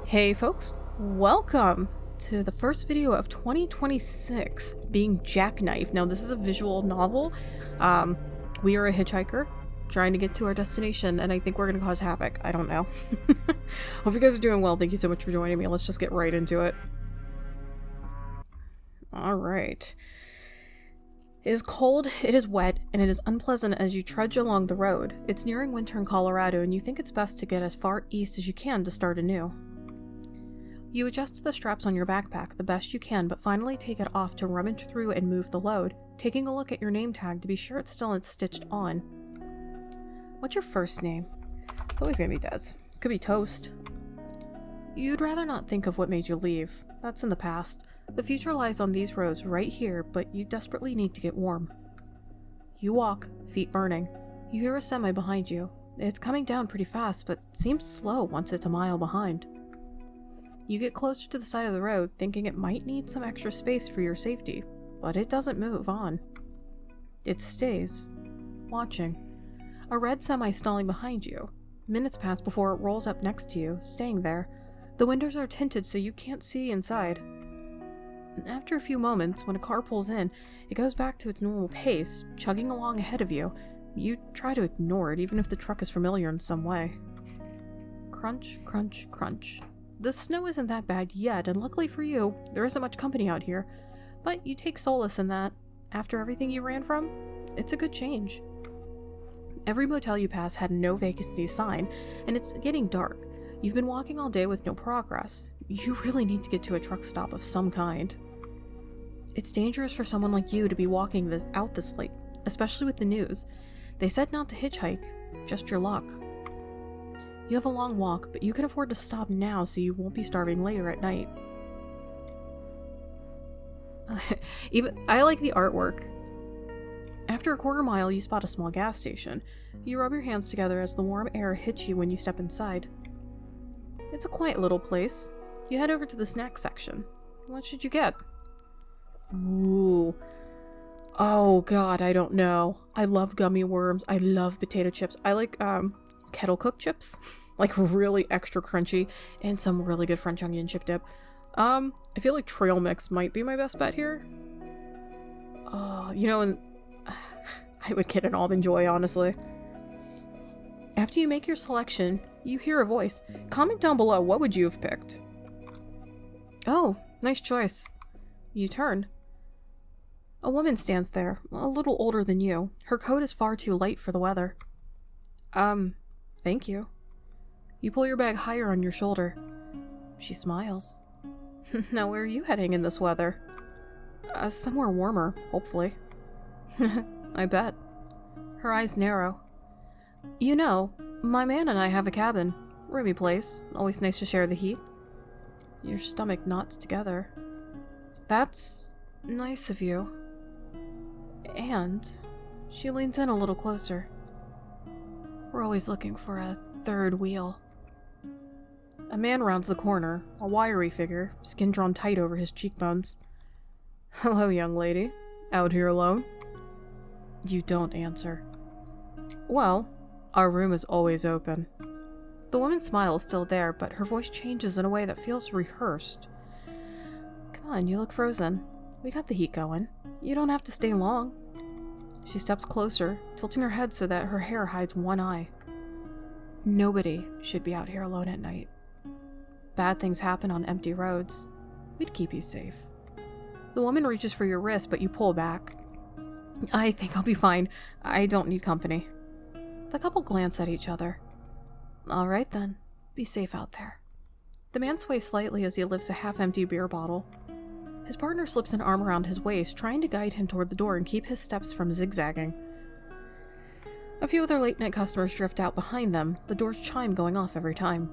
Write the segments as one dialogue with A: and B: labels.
A: Hey folks, welcome to the first video of 2026 being Jackknife. Now this is a visual novel. We are a hitchhiker trying to get to our destination and I think we're gonna cause havoc. I don't know. Hope you guys are doing well. Thank you so much for joining me. Let's just get right into it. Alright. It is cold, it is wet, and it is unpleasant as you trudge along the road. It's nearing winter in Colorado and you think it's best to get as far east as you can to start anew. You adjust the straps on your backpack the best you can, but finally take it off to rummage through and move the load, taking a look at your name tag to be sure it's still stitched on. What's your first name? It's always gonna be Des. Could be Toast. You'd rather not think of what made you leave. That's in the past. The future lies on these roads right here, but you desperately need to get warm. You walk, feet burning. You hear a semi behind you. It's coming down pretty fast, but seems slow once it's a mile behind. You get closer to the side of the road, thinking it might need some extra space for your safety, but it doesn't move on. It stays, watching. A red semi stalling behind you. Minutes pass before it rolls up next to you, staying there. The windows are tinted so you can't see inside. After a few moments, when a car pulls in, it goes back to its normal pace, chugging along ahead of you. You try to ignore it, even if the truck is familiar in some way. Crunch, crunch, crunch. The snow isn't that bad yet, and luckily for you, there isn't much company out here. But you take solace in that. After everything you ran from, it's a good change. Every motel you pass had no vacancy sign, and it's getting dark. You've been walking all day with no progress. You really need to get to a truck stop of some kind. It's dangerous for someone like you to be walking out this late, especially with the news. They said not to hitchhike, just your luck. You have a long walk, but you can afford to stop now so you won't be starving later at night. I like the artwork. After a quarter mile, you spot a small gas station. You rub your hands together as the warm air hits you when you step inside. It's a quiet little place. You head over to the snack section. What should you get? Ooh. Oh god, I don't know. I love gummy worms. I love potato chips. I like, kettle cooked chips, like really extra crunchy, and some really good French onion chip dip. I feel like trail mix might be my best bet here. And I would get an almond joy, honestly. After you make your selection, you hear a voice. Comment down below, what would you have picked? Oh, nice choice. You turn. A woman stands there, a little older than you. Her coat is far too light for the weather. Thank you. You pull your bag higher on your shoulder. She smiles. Now where are you heading in this weather? Somewhere warmer, hopefully. I bet. Her eyes narrow. You know, my man and I have a cabin. Roomy place. Always nice to share the heat. Your stomach knots together. That's nice of you. And she leans in a little closer. We're always looking for a third wheel. A man rounds the corner, a wiry figure, skin drawn tight over his cheekbones. Hello, young lady. Out here alone? You don't answer. Well, our room is always open. The woman's smile is still there, but her voice changes in a way that feels rehearsed. Come on, you look frozen. We got the heat going. You don't have to stay long. She steps closer, tilting her head so that her hair hides one eye. Nobody should be out here alone at night. Bad things happen on empty roads. We'd keep you safe. The woman reaches for your wrist, but you pull back. I think I'll be fine. I don't need company. The couple glance at each other. All right then. Be safe out there. The man sways slightly as he lifts a half-empty beer bottle. His partner slips an arm around his waist, trying to guide him toward the door and keep his steps from zigzagging. A few other late-night customers drift out behind them, the door's chime going off every time.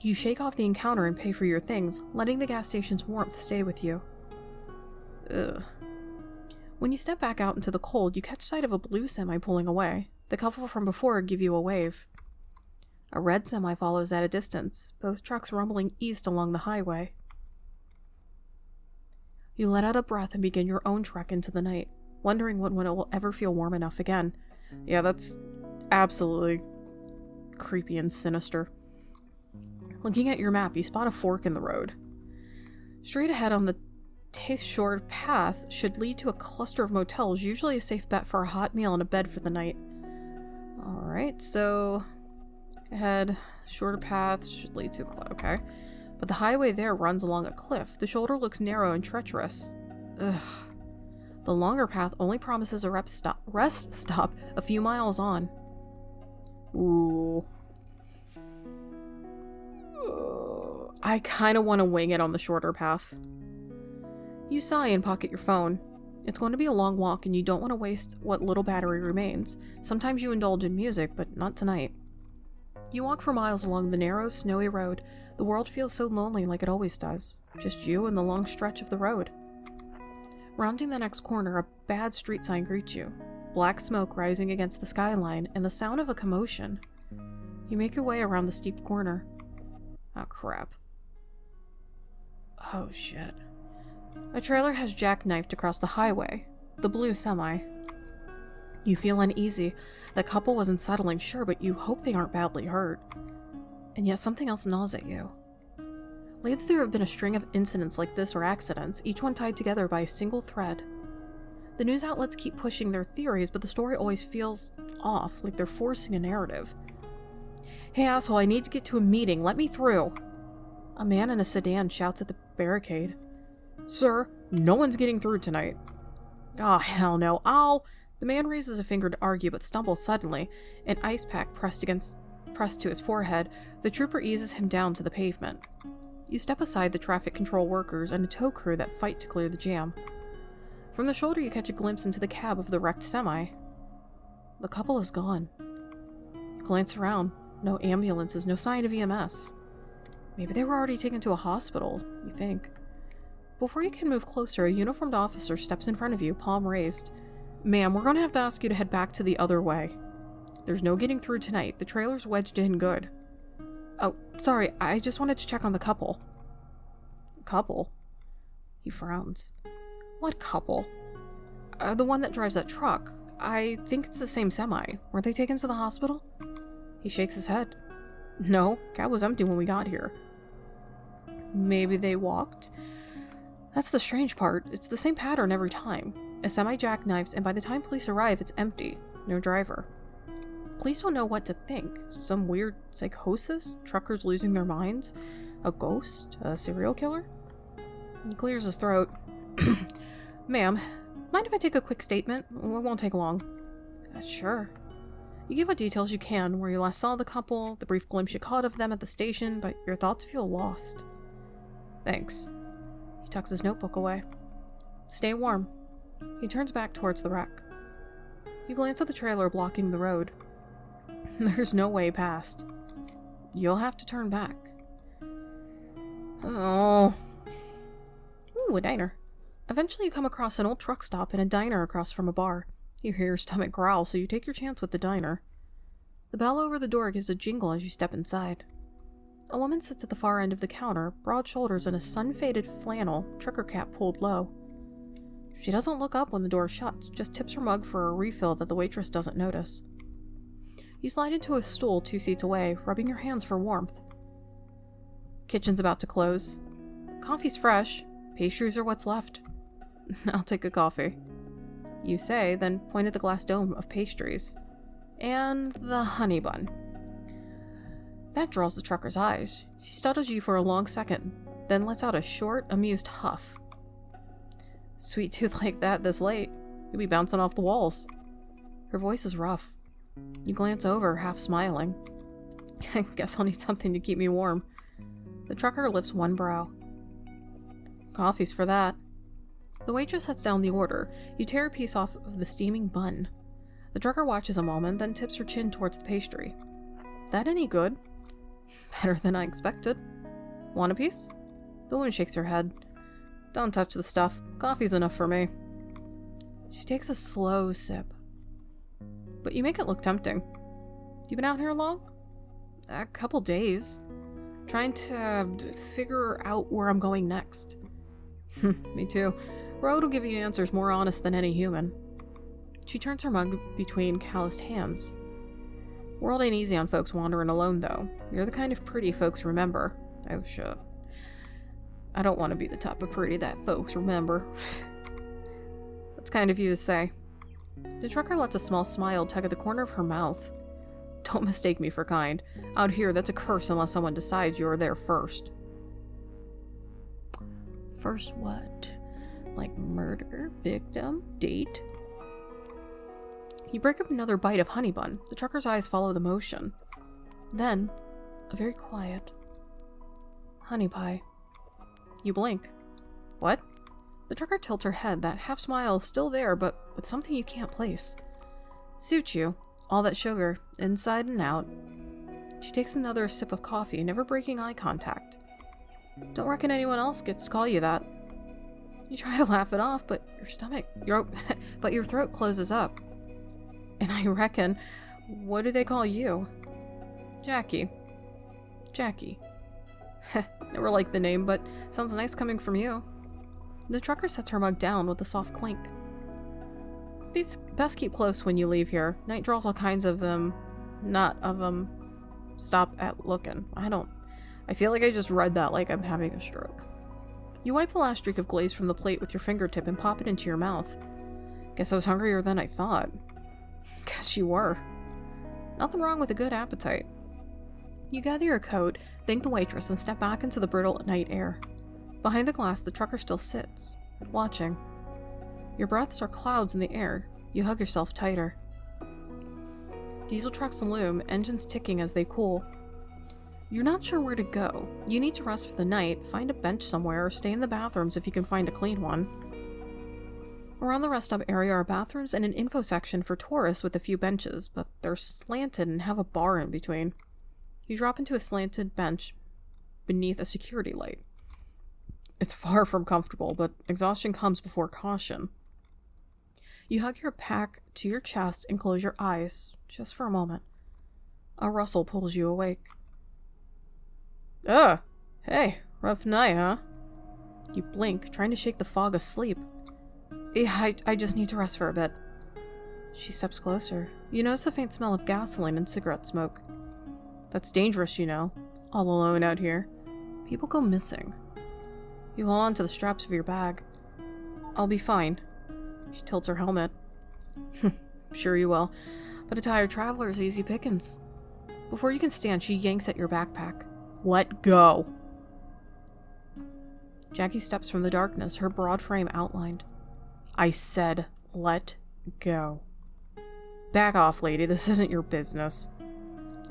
A: You shake off the encounter and pay for your things, letting the gas station's warmth stay with you. Ugh. When you step back out into the cold, you catch sight of a blue semi pulling away. The couple from before give you a wave. A red semi follows at a distance, both trucks rumbling east along the highway. You let out a breath and begin your own trek into the night, wondering when it will ever feel warm enough again. Yeah, that's absolutely creepy and sinister. Looking at your map, you spot a fork in the road. Straight ahead on the short path should lead to a cluster of motels, usually a safe bet for a hot meal and a bed for the night. Alright, so ahead, shorter path should lead to okay. But the highway there runs along a cliff. The shoulder looks narrow and treacherous. Ugh. The longer path only promises a rest stop a few miles on. Ooh. I kind of want to wing it on the shorter path. You sigh and pocket your phone. It's going to be a long walk and you don't want to waste what little battery remains. Sometimes you indulge in music, but not tonight. You walk for miles along the narrow, snowy road. The world feels so lonely like it always does. Just you and the long stretch of the road. Rounding the next corner, a bad street sign greets you. Black smoke rising against the skyline and the sound of a commotion. You make your way around the steep corner. Oh crap. Oh shit. A trailer has jackknifed across the highway. The blue semi. You feel uneasy. The couple was unsettling, sure, but you hope they aren't badly hurt. And yet something else gnaws at you. Lately there have been a string of incidents like this or accidents, each one tied together by a single thread. The news outlets keep pushing their theories, but the story always feels off, like they're forcing a narrative. Hey asshole, I need to get to a meeting, let me through. A man in a sedan shouts at the barricade. Sir, no one's getting through tonight. Ah, hell no, The man raises a finger to argue, but stumbles suddenly. An ice pack pressed to his forehead, the trooper eases him down to the pavement. You step aside the traffic control workers and a tow crew that fight to clear the jam. From the shoulder you catch a glimpse into the cab of the wrecked semi. The couple is gone. You glance around. No ambulances, no sign of EMS. Maybe they were already taken to a hospital, you think. Before you can move closer, a uniformed officer steps in front of you, palm raised. Ma'am, we're going to have to ask you to head back to the other way. There's no getting through tonight. The trailer's wedged in good. Oh, sorry, I just wanted to check on the couple. Couple? He frowns. What couple? The one that drives that truck. I think it's the same semi. Weren't they taken to the hospital? He shakes his head. No, cab was empty when we got here. Maybe they walked? That's the strange part. It's the same pattern every time. A semi jackknives, and by the time police arrive, it's empty. No driver. Police don't know what to think. Some weird psychosis? Truckers losing their minds? A ghost? A serial killer? He clears his throat. Ma'am, mind if I take a quick statement? It won't take long. Sure. You give what details you can, where you last saw the couple, the brief glimpse you caught of them at the station, but your thoughts feel lost. Thanks. He tucks his notebook away. Stay warm. He turns back towards the wreck. You glance at the trailer blocking the road. There's no way past. You'll have to turn back. Oh. Ooh, a diner. Eventually you come across an old truck stop and a diner across from a bar. You hear your stomach growl, so you take your chance with the diner. The bell over the door gives a jingle as you step inside. A woman sits at the far end of the counter, broad shoulders in a sun-faded flannel, trucker cap pulled low. She doesn't look up when the door shuts, just tips her mug for a refill that the waitress doesn't notice. You slide into a stool 2 seats away, rubbing your hands for warmth. Kitchen's about to close. Coffee's fresh. Pastries are what's left. I'll take a coffee. You say, then point at the glass dome of pastries. And the honey bun. That draws the trucker's eyes. She studies you for a long second, then lets out a short, amused huff. Sweet tooth like that this late. You'll be bouncing off the walls. Her voice is rough. You glance over, half smiling. I guess I'll need something to keep me warm. The trucker lifts one brow. Coffee's for that. The waitress sets down the order. You tear a piece off of the steaming bun. The trucker watches a moment, then tips her chin towards the pastry. That any good? Better than I expected. Want a piece? The woman shakes her head. Don't touch the stuff. Coffee's enough for me. She takes a slow sip. But you make it look tempting. You been out here long? A couple days. Trying to figure out where I'm going next. Me too. Road will give you answers more honest than any human. She turns her mug between calloused hands. World ain't easy on folks wandering alone, though. You're the kind of pretty folks remember. Oh, shit. I don't want to be the type of pretty that folks remember. That's kind of you to say. The trucker lets a small smile tug at the corner of her mouth. Don't mistake me for kind. Out here, that's a curse unless someone decides you're there first. First what? Like murder, victim, date? You break up another bite of honey bun. The trucker's eyes follow the motion. Then, a very quiet honey pie. You blink. What? The trucker tilts her head. That half smile is still there, but with something you can't place. Suits you. All that sugar, inside and out. She takes another sip of coffee, never breaking eye contact. Don't reckon anyone else gets to call you that. You try to laugh it off, but your throat closes up. And I reckon, what do they call you? Jackie. Jackie. Never liked the name, but sounds nice coming from you. The trucker sets her mug down with a soft clink. Best keep close when you leave here. Night draws all kinds of them. Not of them. Stop at looking. I feel like I just read that like I'm having a stroke. You wipe the last streak of glaze from the plate with your fingertip and pop it into your mouth. Guess I was hungrier than I thought. Guess you were. Nothing wrong with a good appetite. You gather your coat, thank the waitress, and step back into the brittle night air. Behind the glass, the trucker still sits, watching. Your breaths are clouds in the air. You hug yourself tighter. Diesel trucks loom, engines ticking as they cool. You're not sure where to go. You need to rest for the night, find a bench somewhere, or stay in the bathrooms if you can find a clean one. Around the rest stop area are bathrooms and an info section for tourists with a few benches, but they're slanted and have a bar in between. You drop into a slanted bench beneath a security light. It's far from comfortable, but exhaustion comes before caution. You hug your pack to your chest and close your eyes, just for a moment. A rustle pulls you awake. Hey, rough night, huh? You blink, trying to shake the fog of sleep. Yeah, I just need to rest for a bit. She steps closer. You notice the faint smell of gasoline and cigarette smoke. That's dangerous, you know. All alone out here. People go missing. You hold on to the straps of your bag. I'll be fine. She tilts her helmet. Sure you will. But a tired traveler is easy pickings. Before you can stand, she yanks at your backpack. Let go. Jackie steps from the darkness, her broad frame outlined. I said, let go. Back off, lady. This isn't your business.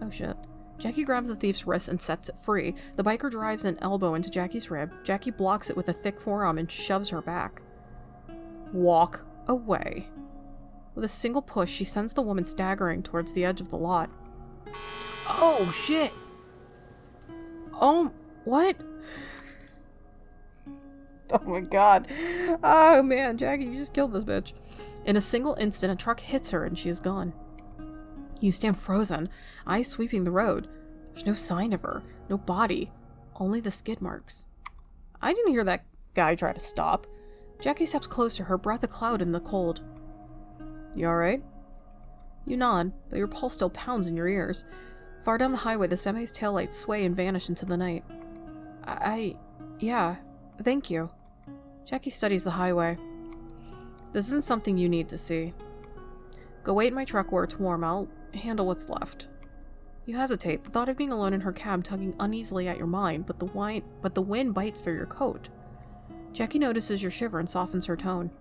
A: Oh, shit. Jackie grabs the thief's wrist and sets it free. The biker drives an elbow into Jackie's rib. Jackie blocks it with a thick forearm and shoves her back. Walk away. With a single push, she sends the woman staggering towards the edge of the lot. Oh, shit! Oh, what? Oh my god. Oh man, Jackie, you just killed this bitch. In a single instant, a truck hits her and she is gone. You stand frozen, eyes sweeping the road. There's no sign of her, no body, only the skid marks. I didn't hear that guy try to stop. Jackie steps closer, her breath a cloud in the cold. You alright? You nod, though your pulse still pounds in your ears. Far down the highway, the semi's taillights sway and vanish into the night. Yeah, thank you. Jackie studies the highway. This isn't something you need to see. Go wait in my truck where it's warm. I'll handle what's left. You hesitate, the thought of being alone in her cab tugging uneasily at your mind, but the wind bites through your coat. Jackie notices your shiver and softens her tone.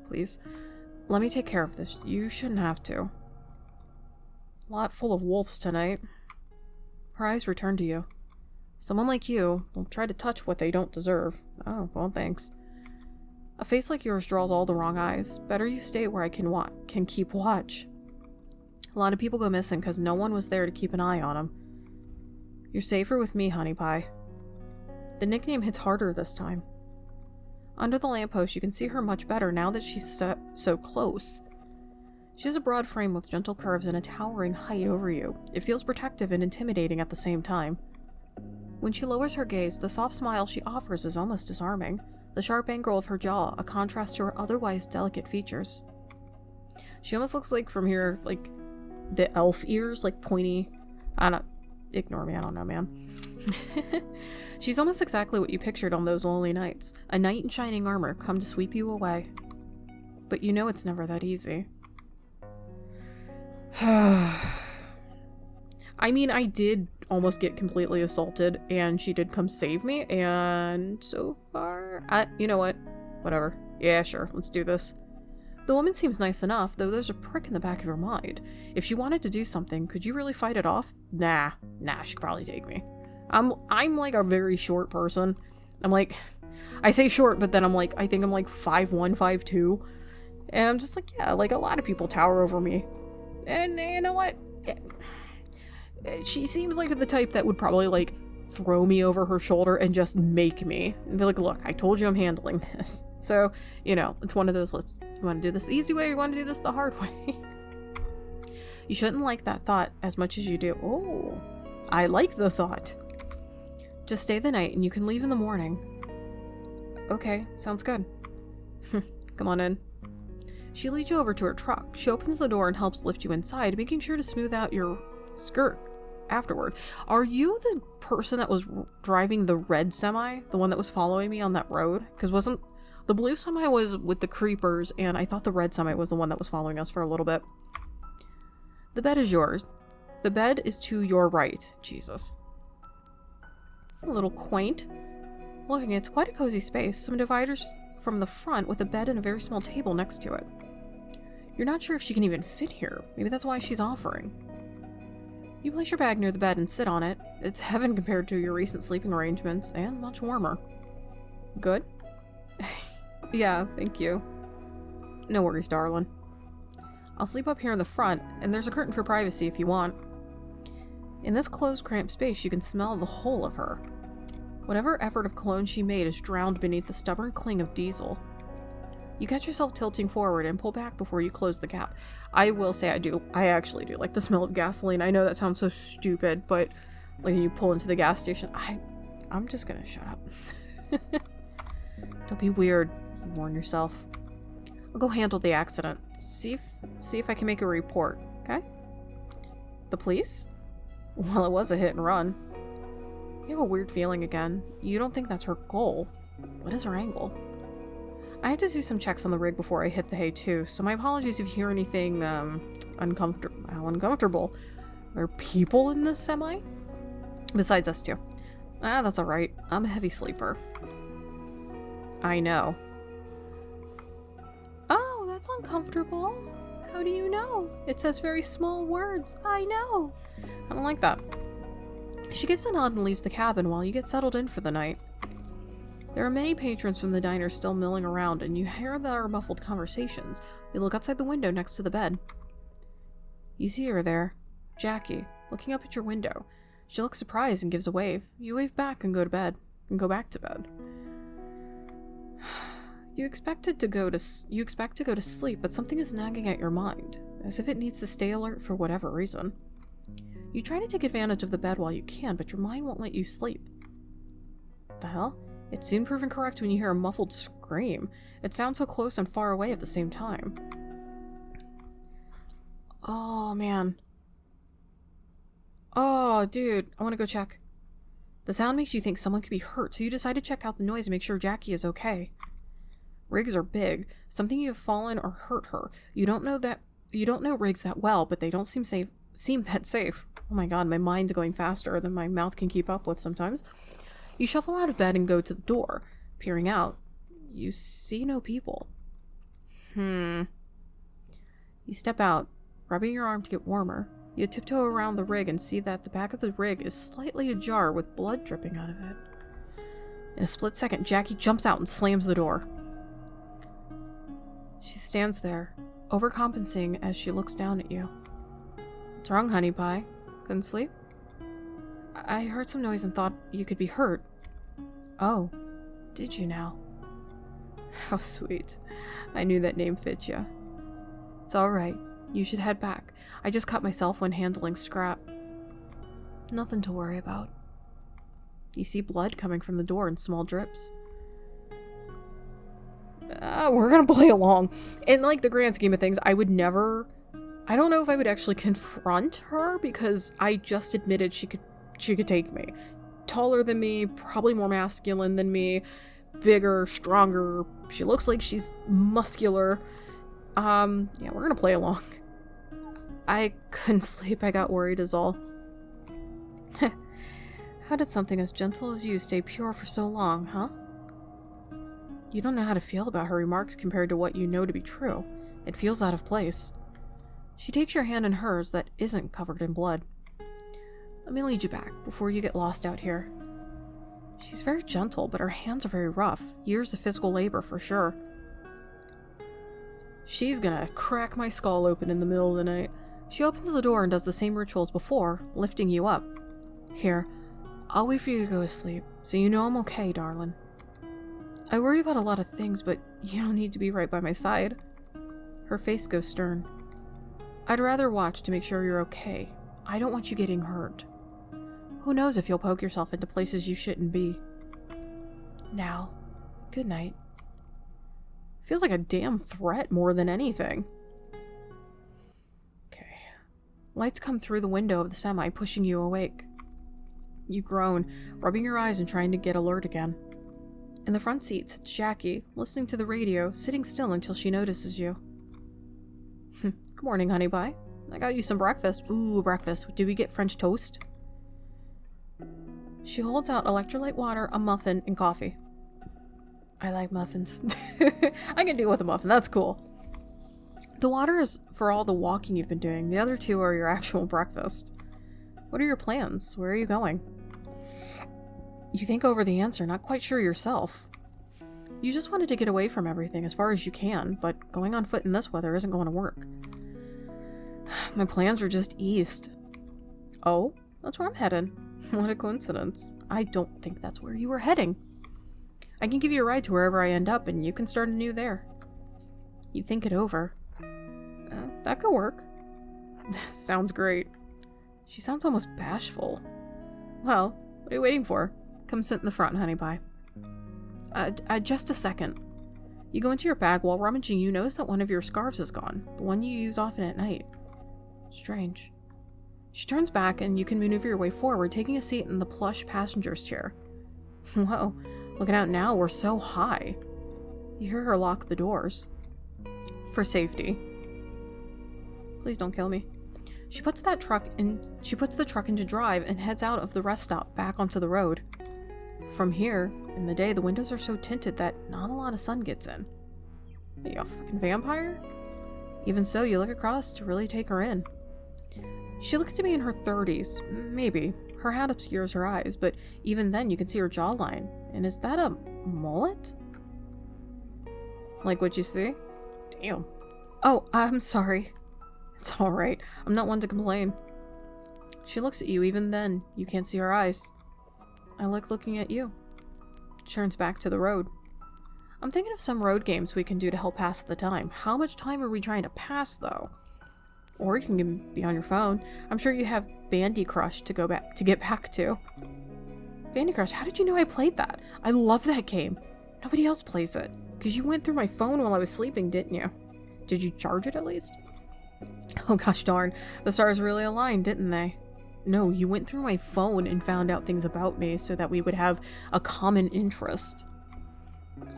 A: Please, let me take care of this. You shouldn't have to. Lot full of wolves tonight. Her eyes return to you. Someone like you will try to touch what they don't deserve. Oh, well, thanks. A face like yours draws all the wrong eyes. Better you stay where I can keep watch. A lot of people go missing because no one was there to keep an eye on them. You're safer with me, honey pie. The nickname hits harder this time. Under the lamppost, you can see her much better now that she's so close. She has a broad frame with gentle curves and a towering height over you. It feels protective and intimidating at the same time. When she lowers her gaze, the soft smile she offers is almost disarming. The sharp angle of her jaw, a contrast to her otherwise delicate features. She almost looks like from here, like the elf ears, like pointy. Ignore me, I don't know, man. She's almost exactly what you pictured on those lonely nights. A knight in shining armor come to sweep you away. But you know it's never that easy. I mean, I did almost get completely assaulted, and she did come save me, and so far... you know what? Whatever. Yeah, sure, let's do this. The woman seems nice enough, though there's a prick in the back of her mind. If she wanted to do something, could you really fight it off? Nah, she could probably take me. I'm like a very short person. I'm like... I say short, but then I'm like, I think I'm like 5'1", 5'2". And I'm just like, yeah, like a lot of people tower over me. And you know what? She seems like the type that would probably like throw me over her shoulder and just make me. And be like, look, I told you I'm handling this. So, you know, it's one of those, you want to do this the easy way or you want to do this the hard way? You shouldn't like that thought as much as you do. Oh, I like the thought. Just stay the night and you can leave in the morning. Okay, sounds good. Come on in. She leads you over to her truck. She opens the door and helps lift you inside, making sure to smooth out your skirt afterward. Are you the person that was driving the red semi? The one that was following me on that road? Because wasn't... The blue semi was with the creepers, and I thought the red semi was the one that was following us for a little bit. The bed is yours. The bed is to your right. Jesus. A little quaint. Looking, it's quite a cozy space. Some dividers from the front with a bed and a very small table next to it. You're not sure if she can even fit here. Maybe that's why she's offering. You place your bag near the bed and sit on it. It's heaven compared to your recent sleeping arrangements, and much warmer. Good? Yeah, thank you. No worries, darling. I'll sleep up here in the front, and there's a curtain for privacy if you want. In this closed, cramped space, you can smell the whole of her. Whatever effort of cologne she made is drowned beneath the stubborn cling of diesel. You catch yourself tilting forward and pull back before you close the gap. I will say I actually do like the smell of gasoline. I know that sounds so stupid, but like when you pull into the gas station, I'm just gonna shut up. Don't be weird. Warn yourself. I'll go handle the accident. See if I can make a report, okay? The police? Well, it was a hit and run. You have a weird feeling again. You don't think that's her goal. What is her angle? I have to do some checks on the rig before I hit the hay too, so my apologies if you hear anything, uncomfortable. There are people in this semi? Besides us two. That's alright. I'm a heavy sleeper. I know. Oh, that's uncomfortable. How do you know? It says very small words. I know. I don't like that. She gives a nod and leaves the cabin while you get settled in for the night. There are many patrons from the diner still milling around, and you hear their muffled conversations. You look outside the window next to the bed. You see her there, Jackie, looking up at your window. She looks surprised and gives a wave. You wave back and go back to bed. You expect to go to sleep, but something is nagging at your mind, as if it needs to stay alert for whatever reason. You try to take advantage of the bed while you can, but your mind won't let you sleep. The hell? It's soon proven correct when you hear a muffled scream. It sounds so close and far away at the same time. Oh, man. Oh, dude, I want to go check. The sound makes you think someone could be hurt, so you decide to check out the noise and make sure Jackie is okay. Rigs are big. Something you have fallen or hurt her. You don't know rigs that well, but they don't seem that safe. Oh my god, my mind's going faster than my mouth can keep up with sometimes. You shuffle out of bed and go to the door. Peering out, you see no people. You step out, rubbing your arm to get warmer. You tiptoe around the rig and see that the back of the rig is slightly ajar with blood dripping out of it. In a split second, Jackie jumps out and slams the door. She stands there, overcompensating as she looks down at you. What's wrong, honey pie? Couldn't sleep? I heard some noise and thought you could be hurt. Oh, did you now? How sweet. I knew that name fit you. It's alright. You should head back. I just cut myself when handling scrap. Nothing to worry about. You see blood coming from the door in small drips. We're gonna play along. In, like, the grand scheme of things, I would never I don't know if I would actually confront her because I just admitted she could take me. Taller than me, probably more masculine than me, bigger, stronger. She looks like she's muscular. Yeah, we're gonna play along. I couldn't sleep, I got worried is all. How did something as gentle as you stay pure for so long, huh? You don't know how to feel about her remarks compared to what you know to be true. It feels out of place. She takes your hand in hers that isn't covered in blood. Let me lead you back before you get lost out here. She's very gentle, but her hands are very rough. Years of physical labor for sure. She's gonna crack my skull open in the middle of the night. She opens the door and does the same ritual as before, lifting you up. Here, I'll wait for you to go to sleep, so you know I'm okay, darling. I worry about a lot of things, but you don't need to be right by my side. Her face goes stern. I'd rather watch to make sure you're okay. I don't want you getting hurt. Who knows if you'll poke yourself into places you shouldn't be. Now, good night. Feels like a damn threat more than anything. Okay. Lights come through the window of the semi, pushing you awake. You groan, rubbing your eyes and trying to get alert again. In the front seat sits Jackie, listening to the radio, sitting still until she notices you. Good morning, honey pie. I got you some breakfast. Ooh, breakfast. Did we get French toast? She holds out electrolyte water, a muffin, and coffee. I like muffins. I can deal with a muffin. That's cool. The water is for all the walking you've been doing. The other two are your actual breakfast. What are your plans? Where are you going? You think over the answer, not quite sure yourself. You just wanted to get away from everything as far as you can, but going on foot in this weather isn't going to work. My plans are just east. Oh, that's where I'm headed. What a coincidence. I don't think that's where you were heading. I can give you a ride to wherever I end up, and you can start anew there. You think it over. That could work. Sounds great. She sounds almost bashful. Well, what are you waiting for? Come sit in the front, honey pie. Just a second. You go into your bag. While rummaging, you notice that one of your scarves is gone. The one you use often at night. Strange. She turns back and you can maneuver your way forward, taking a seat in the plush passenger's chair. Whoa, looking out now, we're so high. You hear her lock the doors. For safety. Please don't kill me. She puts the truck into drive and heads out of the rest stop back onto the road. From here, in the day, the windows are so tinted that not a lot of sun gets in. Are you a fucking vampire? Even so, you look across to really take her in. She looks to be in her 30s, maybe. Her hat obscures her eyes, but even then you can see her jawline. And is that a mullet? Like what you see? Damn. Oh, I'm sorry. It's alright. I'm not one to complain. She looks at you. Even then, you can't see her eyes. I like looking at you. Turns back to the road. I'm thinking of some road games we can do to help pass the time. How much time are we trying to pass, though? Or you can be on your phone. I'm sure you have Bandy Crush to get back to. Bandy Crush, how did you know I played that? I love that game. Nobody else plays it. Because you went through my phone while I was sleeping, didn't you? Did you charge it at least? Oh gosh darn, the stars really aligned, didn't they? No, you went through my phone and found out things about me so that we would have a common interest.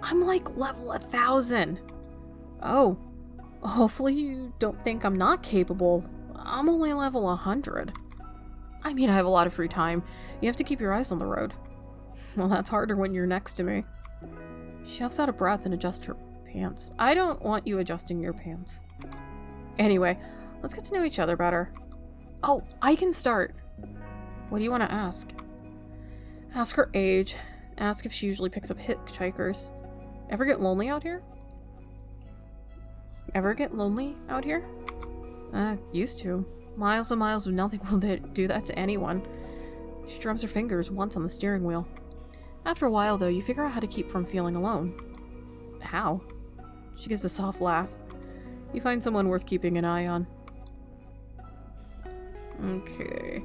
A: I'm like level 1000. Oh, hopefully you don't think I'm not capable. I'm only level 100. I mean, I have a lot of free time. You have to keep your eyes on the road. Well, that's harder when you're next to me. She huffs out a breath and adjusts her pants. I don't want you adjusting your pants. Anyway, let's get to know each other better. Oh, I can start. What do you want to ask? Ask her age. Ask if she usually picks up hitchhikers. Ever get lonely out here? Ever get lonely out here? Used to. Miles and miles of nothing will do that to anyone. She drums her fingers once on the steering wheel. After a while, though, you figure out how to keep from feeling alone. How? She gives a soft laugh. You find someone worth keeping an eye on. Okay.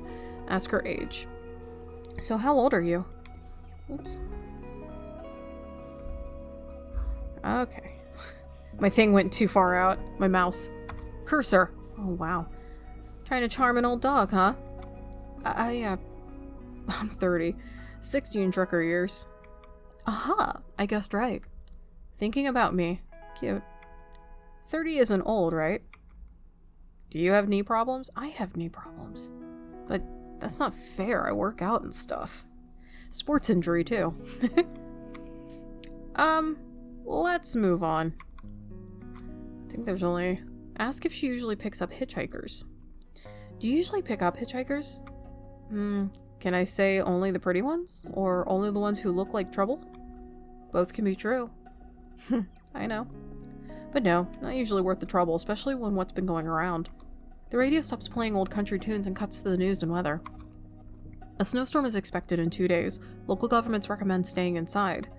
A: Ask her age. So how old are you? Oops. Okay. My thing went too far out. My mouse. Cursor. Oh, wow. Trying to charm an old dog, huh? I'm 30. 60 in trucker years. Aha! I guessed right. Thinking about me. Cute. 30 isn't old, right? Do you have knee problems? I have knee problems. But that's not fair. I work out and stuff. Sports injury, too. Let's move on. I think there's only... Ask if she usually picks up hitchhikers. Do you usually pick up hitchhikers? Can I say only the pretty ones? Or only the ones who look like trouble? Both can be true. I know. But no, not usually worth the trouble, especially when what's been going around. The radio stops playing old country tunes and cuts to the news and weather. A snowstorm is expected in 2 days. Local governments recommend staying inside.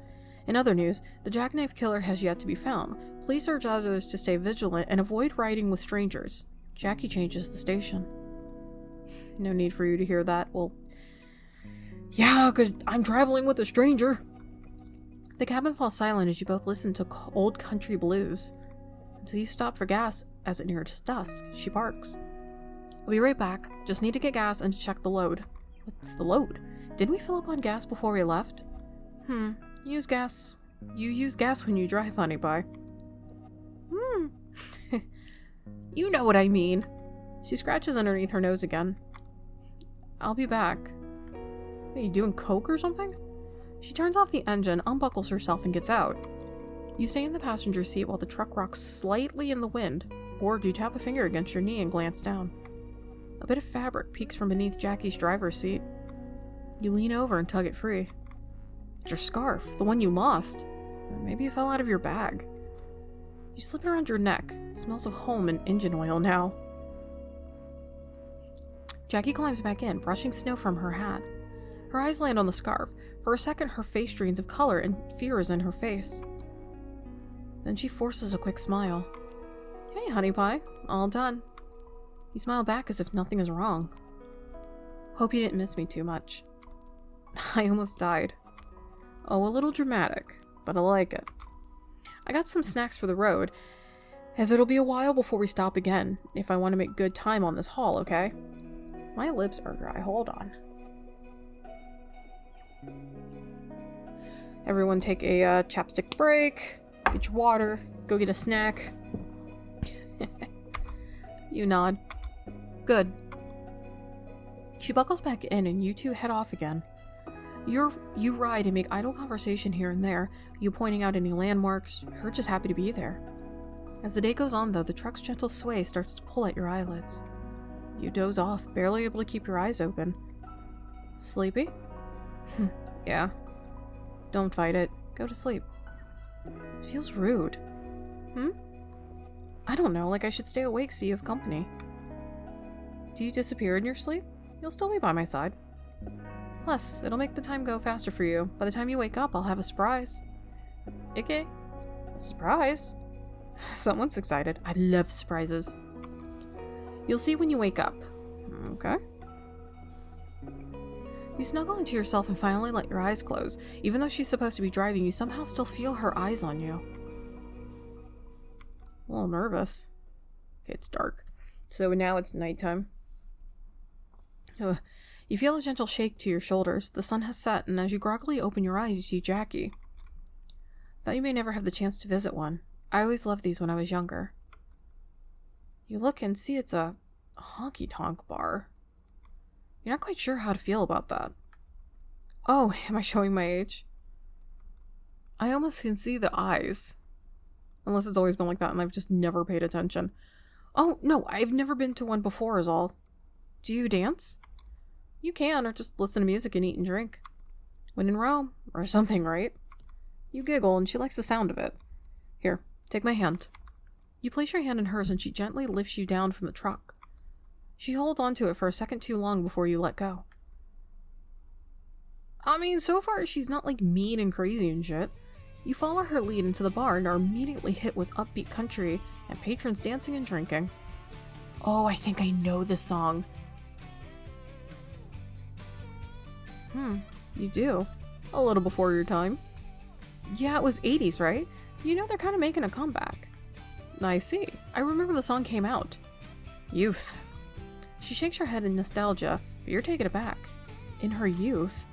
A: In other news, the Jackknife killer has yet to be found. Police urge others to stay vigilant and avoid riding with strangers. Jackie changes the station. No need for you to hear that. Well, yeah, 'cause I'm traveling with a stranger. The cabin falls silent as you both listen to old country blues. Until you stop for gas as it nears dusk, she barks. I'll be right back. Just need to get gas and to check the load. What's the load? Didn't we fill up on gas before we left? Use gas. You use gas when you drive, honey pie. You know what I mean. She scratches underneath her nose again. I'll be back. Are you doing coke or something? She turns off the engine, unbuckles herself, and gets out. You stay in the passenger seat while the truck rocks slightly in the wind. Bored, you tap a finger against your knee and glance down. A bit of fabric peeks from beneath Jackie's driver's seat. You lean over and tug it free. It's your scarf, the one you lost. Or maybe it fell out of your bag. You slip it around your neck. It smells of home and engine oil now. Jackie climbs back in, brushing snow from her hat. Her eyes land on the scarf. For a second, her face drains of color and fear is in her face. Then she forces a quick smile. Hey, honey pie. All done. You smile back as if nothing is wrong. Hope you didn't miss me too much. I almost died. Oh, a little dramatic, but I like it. I got some snacks for the road, as it'll be a while before we stop again, if I want to make good time on this haul, okay? My lips are dry. Hold on. Everyone take a chapstick break, get your water, go get a snack. You nod. Good. She buckles back in and you two head off again. You ride and make idle conversation here and there, you pointing out any landmarks, her just happy to be there. As the day goes on though, the truck's gentle sway starts to pull at your eyelids. You doze off, barely able to keep your eyes open. Sleepy? Yeah. Don't fight it. Go to sleep. It feels rude. I don't know, like I should stay awake so you have company. Do you disappear in your sleep? You'll still be by my side. Plus, it'll make the time go faster for you. By the time you wake up, I'll have a surprise. Okay. A surprise? Someone's excited. I love surprises. You'll see when you wake up. Okay. You snuggle into yourself and finally let your eyes close. Even though she's supposed to be driving, you somehow still feel her eyes on you. A little nervous. Okay, it's dark. So now it's nighttime. You feel a gentle shake to your shoulders. The sun has set, and as you groggily open your eyes, you see Jackie. Thought you may never have the chance to visit one. I always loved these when I was younger. You look and see it's a honky-tonk bar. You're not quite sure how to feel about that. Oh, am I showing my age? I almost can see the eyes. Unless it's always been like that and I've just never paid attention. Oh, no, I've never been to one before is all. Do you dance? You can, or just listen to music and eat and drink. When in Rome, or something, right? You giggle and she likes the sound of it. Here, take my hand. You place your hand in hers and she gently lifts you down from the truck. She holds onto it for a second too long before you let go. I mean, so far she's not like mean and crazy and shit. You follow her lead into the bar and are immediately hit with upbeat country and patrons dancing and drinking. Oh, I think I know this song. You do. A little before your time. Yeah, it was 80s, right? You know they're kind of making a comeback. I see. I remember the song came out. Youth. She shakes her head in nostalgia, but you're taken aback. In her youth?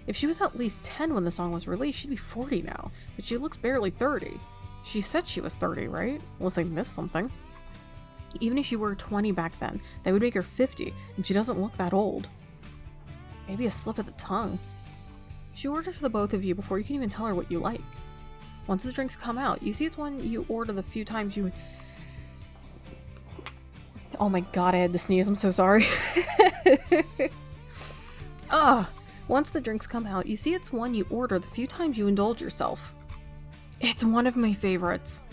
A: If she was at least 10 when the song was released, she'd be 40 now, but she looks barely 30. She said she was 30, right? Unless I missed something. Even if she were 20 back then, that would make her 50, and she doesn't look that old. Maybe a slip of the tongue. She orders for the both of you before you can even tell her what you like. Once the drinks come out, you see it's one you order the few times you... Oh my god, I had to sneeze, I'm so sorry. Once the drinks come out, you see it's one you order the few times you indulge yourself. It's one of my favorites.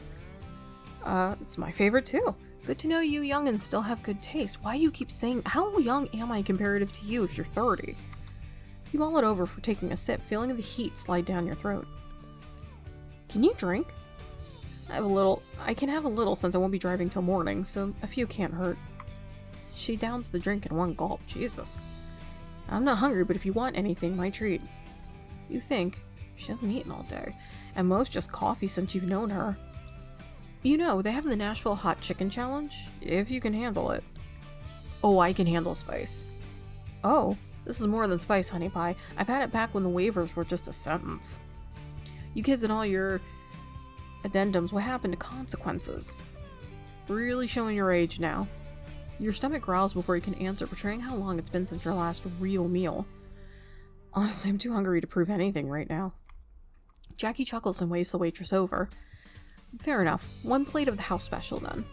A: It's my favorite too. Good to know you youngins still have good taste. Why do you keep saying, how young am I comparative to you if you're 30? You mull it over for taking a sip, feeling the heat slide down your throat. Can you drink? I can have a little since I won't be driving till morning, so a few can't hurt. She downs the drink in one gulp. Jesus. I'm not hungry, but if you want anything, my treat. You think. She hasn't eaten all day, and most just coffee since you've known her. You know, they have the Nashville Hot Chicken Challenge, if you can handle it. Oh, I can handle spice. Oh, this is more than spice, honey pie. I've had it back when the waivers were just a sentence. You kids and all your addendums, what happened to consequences? Really showing your age now. Your stomach growls before you can answer, portraying how long it's been since your last real meal. Honestly, I'm too hungry to prove anything right now. Jackie chuckles and waves the waitress over. Fair enough. One plate of the house special, then.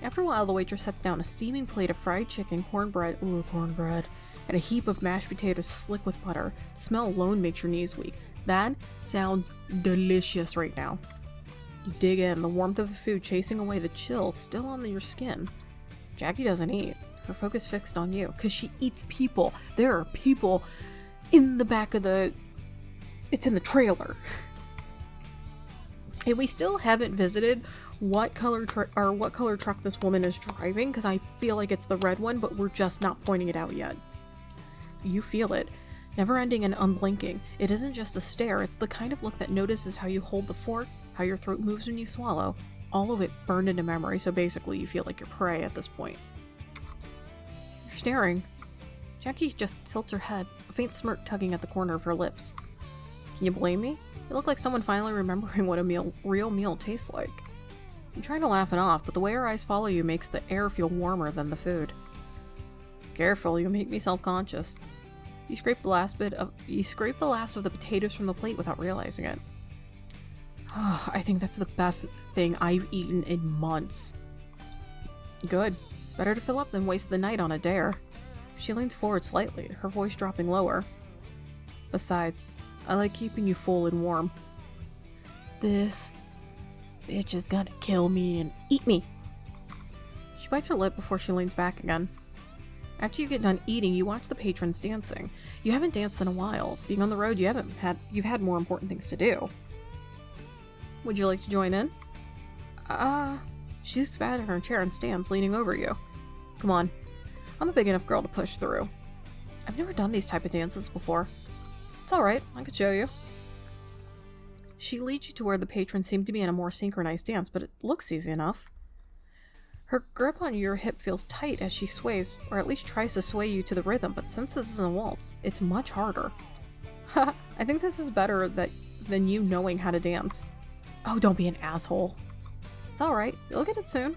A: After a while, the waitress sets down a steaming plate of fried chicken, cornbread, and a heap of mashed potatoes slick with butter. The smell alone makes your knees weak. That sounds delicious right now. You dig in, the warmth of the food chasing away the chill still on your skin. Jackie doesn't eat. Her focus fixed on you, because she eats people. There are people in the back of the... It's in the trailer. And we still haven't visited what color truck this woman is driving, because I feel like it's the red one, but we're just not pointing it out yet. You feel it, never ending and unblinking. It isn't just a stare, it's the kind of look that notices how you hold the fork, how your throat moves when you swallow. All of it burned into memory, so basically you feel like you're prey at this point. You're staring. Jackie just tilts her head, a faint smirk tugging at the corner of her lips. Can you blame me? You look like someone finally remembering what a real meal tastes like. I'm trying to laugh it off, but the way her eyes follow you makes the air feel warmer than the food. Careful, you'll make me self-conscious. You scrape the last of the potatoes from the plate without realizing it. I think that's the best thing I've eaten in months. Good. Better to fill up than waste the night on a dare. She leans forward slightly, her voice dropping lower. Besides, I like keeping you full and warm. This bitch is gonna kill me and eat me. She bites her lip before she leans back again. After you get done eating, you watch the patrons dancing. You haven't danced in a while. Being on the road, you've had more important things to do. Would you like to join in? She sits back in her chair and stands, leaning over you. Come on. I'm a big enough girl to push through. I've never done these type of dances before. It's alright, I could show you. She leads you to where the patrons seem to be in a more synchronized dance, but it looks easy enough. Her grip on your hip feels tight as she sways, or at least tries to sway you to the rhythm, but since this isn't a waltz, it's much harder. Haha, I think this is better than you knowing how to dance. Oh, don't be an asshole. It's alright, you'll get it soon.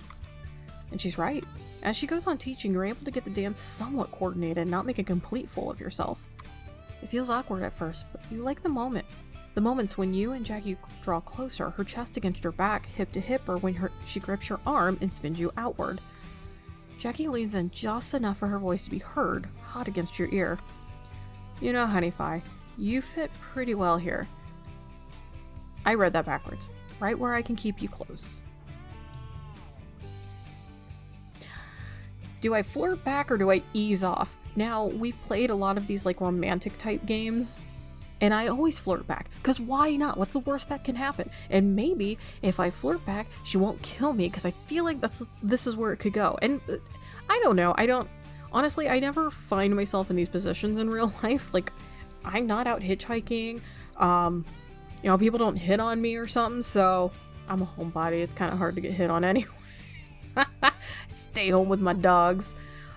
A: And she's right. As she goes on teaching, you're able to get the dance somewhat coordinated and not make a complete fool of yourself. It feels awkward at first, but you like the moment. The moments when you and Jackie draw closer, her chest against your back, hip to hip, or when she grips your arm and spins you outward. Jackie leans in just enough for her voice to be heard, hot against your ear. You know, honey pie, you fit pretty well here. I read that backwards. Right where I can keep you close. Do I flirt back or do I ease off? Now, we've played a lot of these like romantic type games, and I always flirt back, because why not? What's the worst that can happen? And maybe if I flirt back, she won't kill me, because I feel like this is where it could go. And I don't know, honestly, I never find myself in these positions in real life. Like, I'm not out hitchhiking, you know, people don't hit on me or something, so I'm a homebody. It's kind of hard to get hit on anyway. Stay home with my dogs.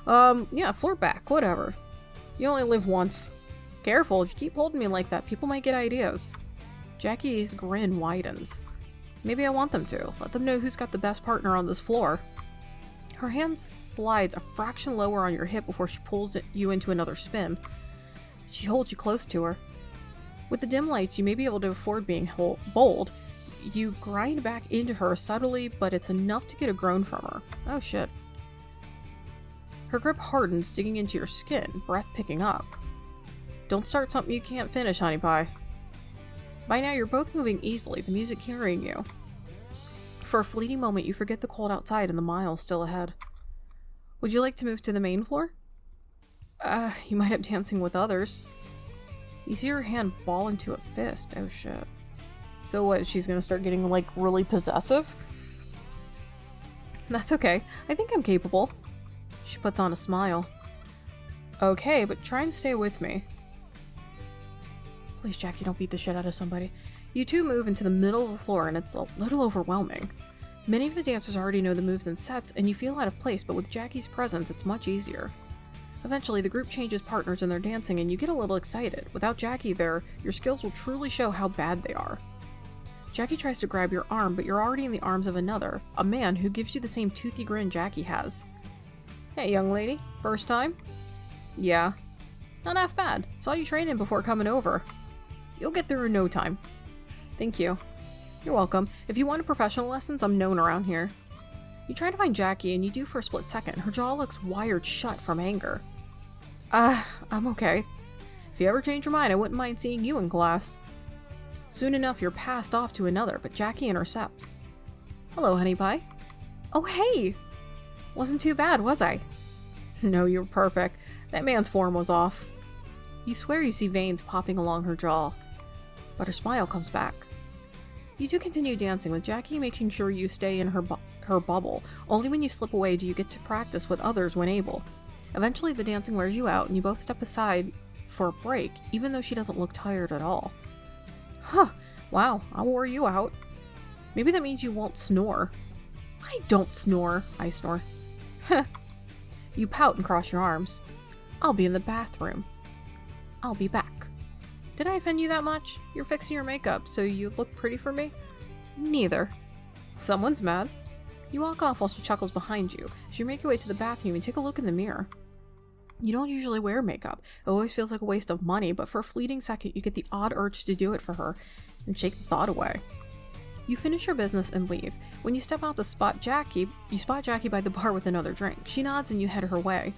A: Yeah, flirt back, whatever. You only live once. Careful, if you keep holding me like that, people might get ideas. Jackie's grin widens. Maybe I want them to. Let them know who's got the best partner on this floor. Her hand slides a fraction lower on your hip before she pulls you into another spin. She holds you close to her. With the dim lights, you may be able to afford being bold. You grind back into her subtly, but it's enough to get a groan from her. Oh shit. Her grip hardens, digging into your skin, breath picking up. Don't start something you can't finish, honey pie. By now, you're both moving easily, the music carrying you. For a fleeting moment, you forget the cold outside and the miles still ahead. Would you like to move to the main floor? You might have dancing with others. You see her hand ball into a fist. Oh shit. So what, she's gonna start getting, like, really possessive? That's okay. I think I'm capable. She puts on a smile. Okay, but try and stay with me. Please, Jackie, don't beat the shit out of somebody. You two move into the middle of the floor, and it's a little overwhelming. Many of the dancers already know the moves and sets, and you feel out of place, but with Jackie's presence, it's much easier. Eventually, the group changes partners in their dancing, and you get a little excited. Without Jackie there, your skills will truly show how bad they are. Jackie tries to grab your arm, but you're already in the arms of another, a man who gives you the same toothy grin Jackie has. Hey, young lady. First time? Yeah. Not half bad. Saw you training before coming over. You'll get through in no time. Thank you. You're welcome. If you wanted professional lessons, I'm known around here. You try to find Jackie, and you do for a split second. Her jaw looks wired shut from anger. I'm okay. If you ever change your mind, I wouldn't mind seeing you in class. Soon enough, you're passed off to another, but Jackie intercepts. Hello, honey pie. Oh, hey! Wasn't too bad, was I? No, you're perfect. That man's form was off. You swear you see veins popping along her jaw, but her smile comes back. You two continue dancing, with Jackie making sure you stay in her bubble. Only when you slip away do you get to practice with others when able. Eventually, the dancing wears you out, and you both step aside for a break, even though she doesn't look tired at all. Huh, wow, I wore you out. Maybe that means you won't snore. I don't snore, I snore. Heh. You pout and cross your arms. I'll be in the bathroom. I'll be back. Did I offend you that much? You're fixing your makeup, so you look pretty for me? Neither. Someone's mad. You walk off while she chuckles behind you. As you make your way to the bathroom, you take a look in the mirror. You don't usually wear makeup. It always feels like a waste of money, but for a fleeting second, you get the odd urge to do it for her and shake the thought away. You finish your business and leave. When you step out to spot Jackie, you spot Jackie by the bar with another drink. She nods and you head her way.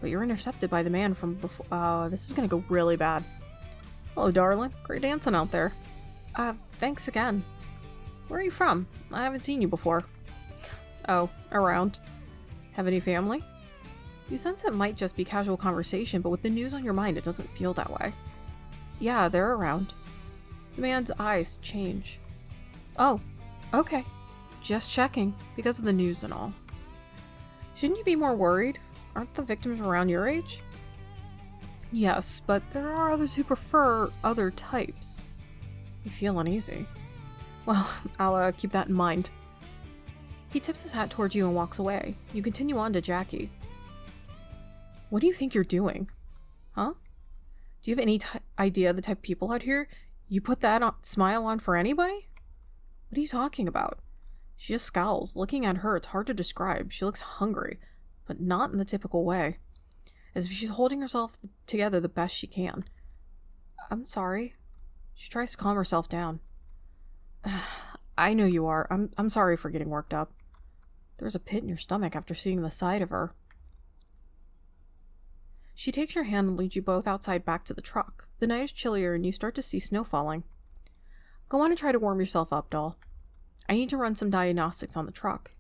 A: But you're intercepted by the man from before. This is gonna go really bad. Hello, darling. Great dancing out there. Thanks again. Where are you from? I haven't seen you before. Oh, around. Have any family? You sense it might just be casual conversation, but with the news on your mind, it doesn't feel that way. Yeah, they're around. The man's eyes change. Oh, okay. Just checking, because of the news and all. Shouldn't you be more worried? Aren't the victims around your age? Yes, but there are others who prefer other types. You feel uneasy. Well, I'll keep that in mind. He tips his hat towards you and walks away. You continue on to Jackie. What do you think you're doing? Huh? Do you have any idea the type of people out here? You put that smile on for anybody? What are you talking about? She just scowls. Looking at her, it's hard to describe. She looks hungry, but not in the typical way. As if she's holding herself together the best she can. I'm sorry. She tries to calm herself down. I know you are. I'm sorry for getting worked up. There's a pit in your stomach after seeing the sight of her. She takes your hand and leads you both outside back to the truck. The night is chillier and you start to see snow falling. Go on and try to warm yourself up, doll. I need to run some diagnostics on the truck.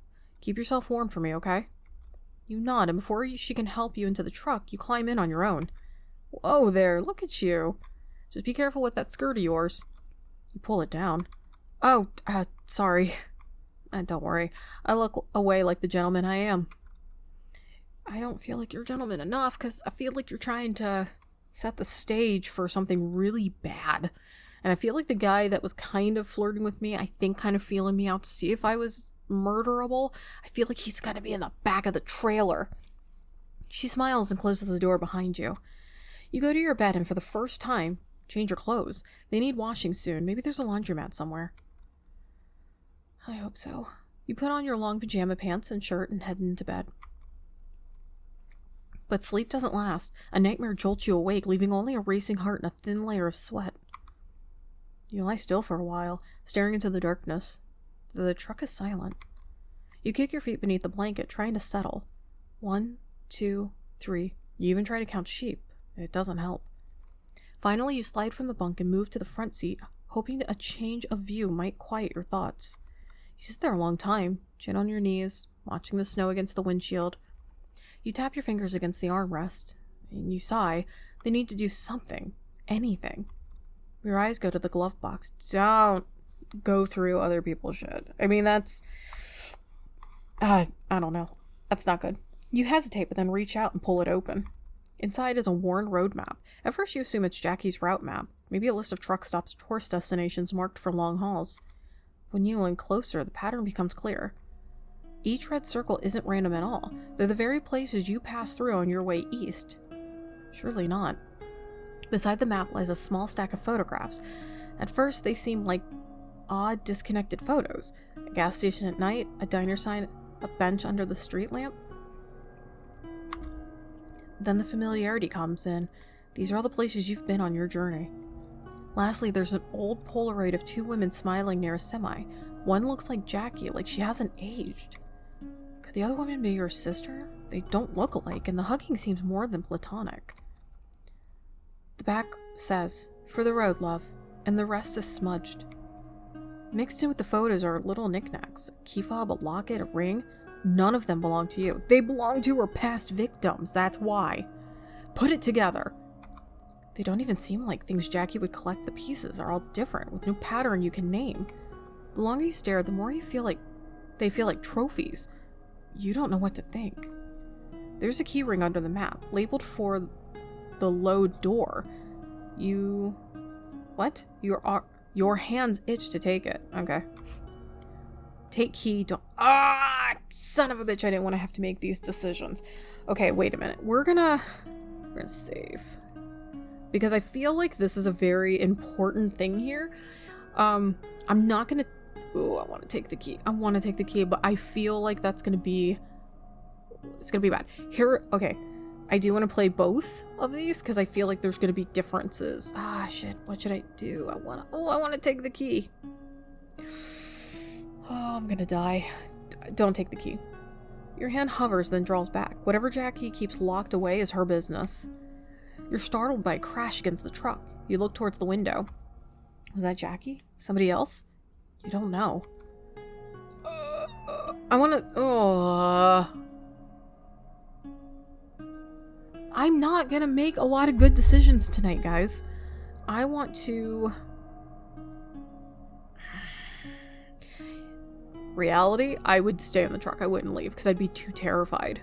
A: Keep yourself warm for me, okay? You nod, and before she can help you into the truck, you climb in on your own. Whoa there, look at you. Just be careful with that skirt of yours. You pull it down. Oh, sorry. Don't worry. I look away like the gentleman I am. I don't feel like you're a gentleman enough, because I feel like you're trying to set the stage for something really bad. And I feel like the guy that was kind of flirting with me, I think kind of feeling me out to see if I was murderable. I feel like he's gonna be in the back of the trailer. She smiles and closes the door behind you. You go to your bed and for the first time, change your clothes. They need washing soon. Maybe there's a laundromat somewhere. I hope so. You put on your long pajama pants and shirt and head into bed. But sleep doesn't last. A nightmare jolts you awake, leaving only a racing heart and a thin layer of sweat. You lie still for a while, staring into the darkness. The truck is silent. You kick your feet beneath the blanket, trying to settle. 1, 2, 3. You even try to count sheep. It doesn't help. Finally, you slide from the bunk and move to the front seat, hoping a change of view might quiet your thoughts. You sit there a long time, chin on your knees, watching the snow against the windshield. You tap your fingers against the armrest, and you sigh. They need to do something. Anything. Your eyes go to the glove box. Don't go through other people's shit. I mean, that's... I don't know. That's not good. You hesitate, but then reach out and pull it open. Inside is a worn road map. At first you assume it's Jackie's route map. Maybe a list of truck stops, tourist destinations marked for long hauls. When you lean closer, the pattern becomes clear. Each red circle isn't random at all. They're the very places you pass through on your way east. Surely not. Beside the map lies a small stack of photographs. At first, they seem like odd, disconnected photos. A gas station at night, a diner sign, a bench under the street lamp. Then the familiarity comes in. These are all the places you've been on your journey. Lastly, there's an old Polaroid of 2 women smiling near a semi. One looks like Jackie, like she hasn't aged. Could the other woman be your sister? They don't look alike, and the hugging seems more than platonic. The back says, "For the road, love," and the rest is smudged. Mixed in with the photos are little knickknacks, a key fob, a locket, a ring. None of them belong to you. They belong to her past victims, that's why. Put it together. They don't even seem like things Jackie would collect. The pieces are all different, with no pattern you can name. The longer you stare, the more you feel like they feel like trophies. You don't know what to think. There's a key ring under the map, labeled for the load door. What? Your hands itch to take it. Okay. Take key, don't... son of a bitch, I didn't want to have to make these decisions. Okay, wait a minute. We're gonna save. Because I feel like this is a very important thing here. I'm not gonna... Ooh, I want to take the key. I want to take the key, but I feel like that's gonna be... It's gonna be bad. Here, okay. I do want to play both of these, because I feel like there's gonna be differences. Shit. What should I do? I want to take the key. Oh, I'm gonna die. Don't take the key. Your hand hovers, then draws back. Whatever Jackie keeps locked away is her business. You're startled by a crash against the truck. You look towards the window. Was that Jackie? Somebody else? You don't know. I'm not gonna make a lot of good decisions tonight, guys. I want to... Reality, I would stay in the truck. I wouldn't leave because I'd be too terrified.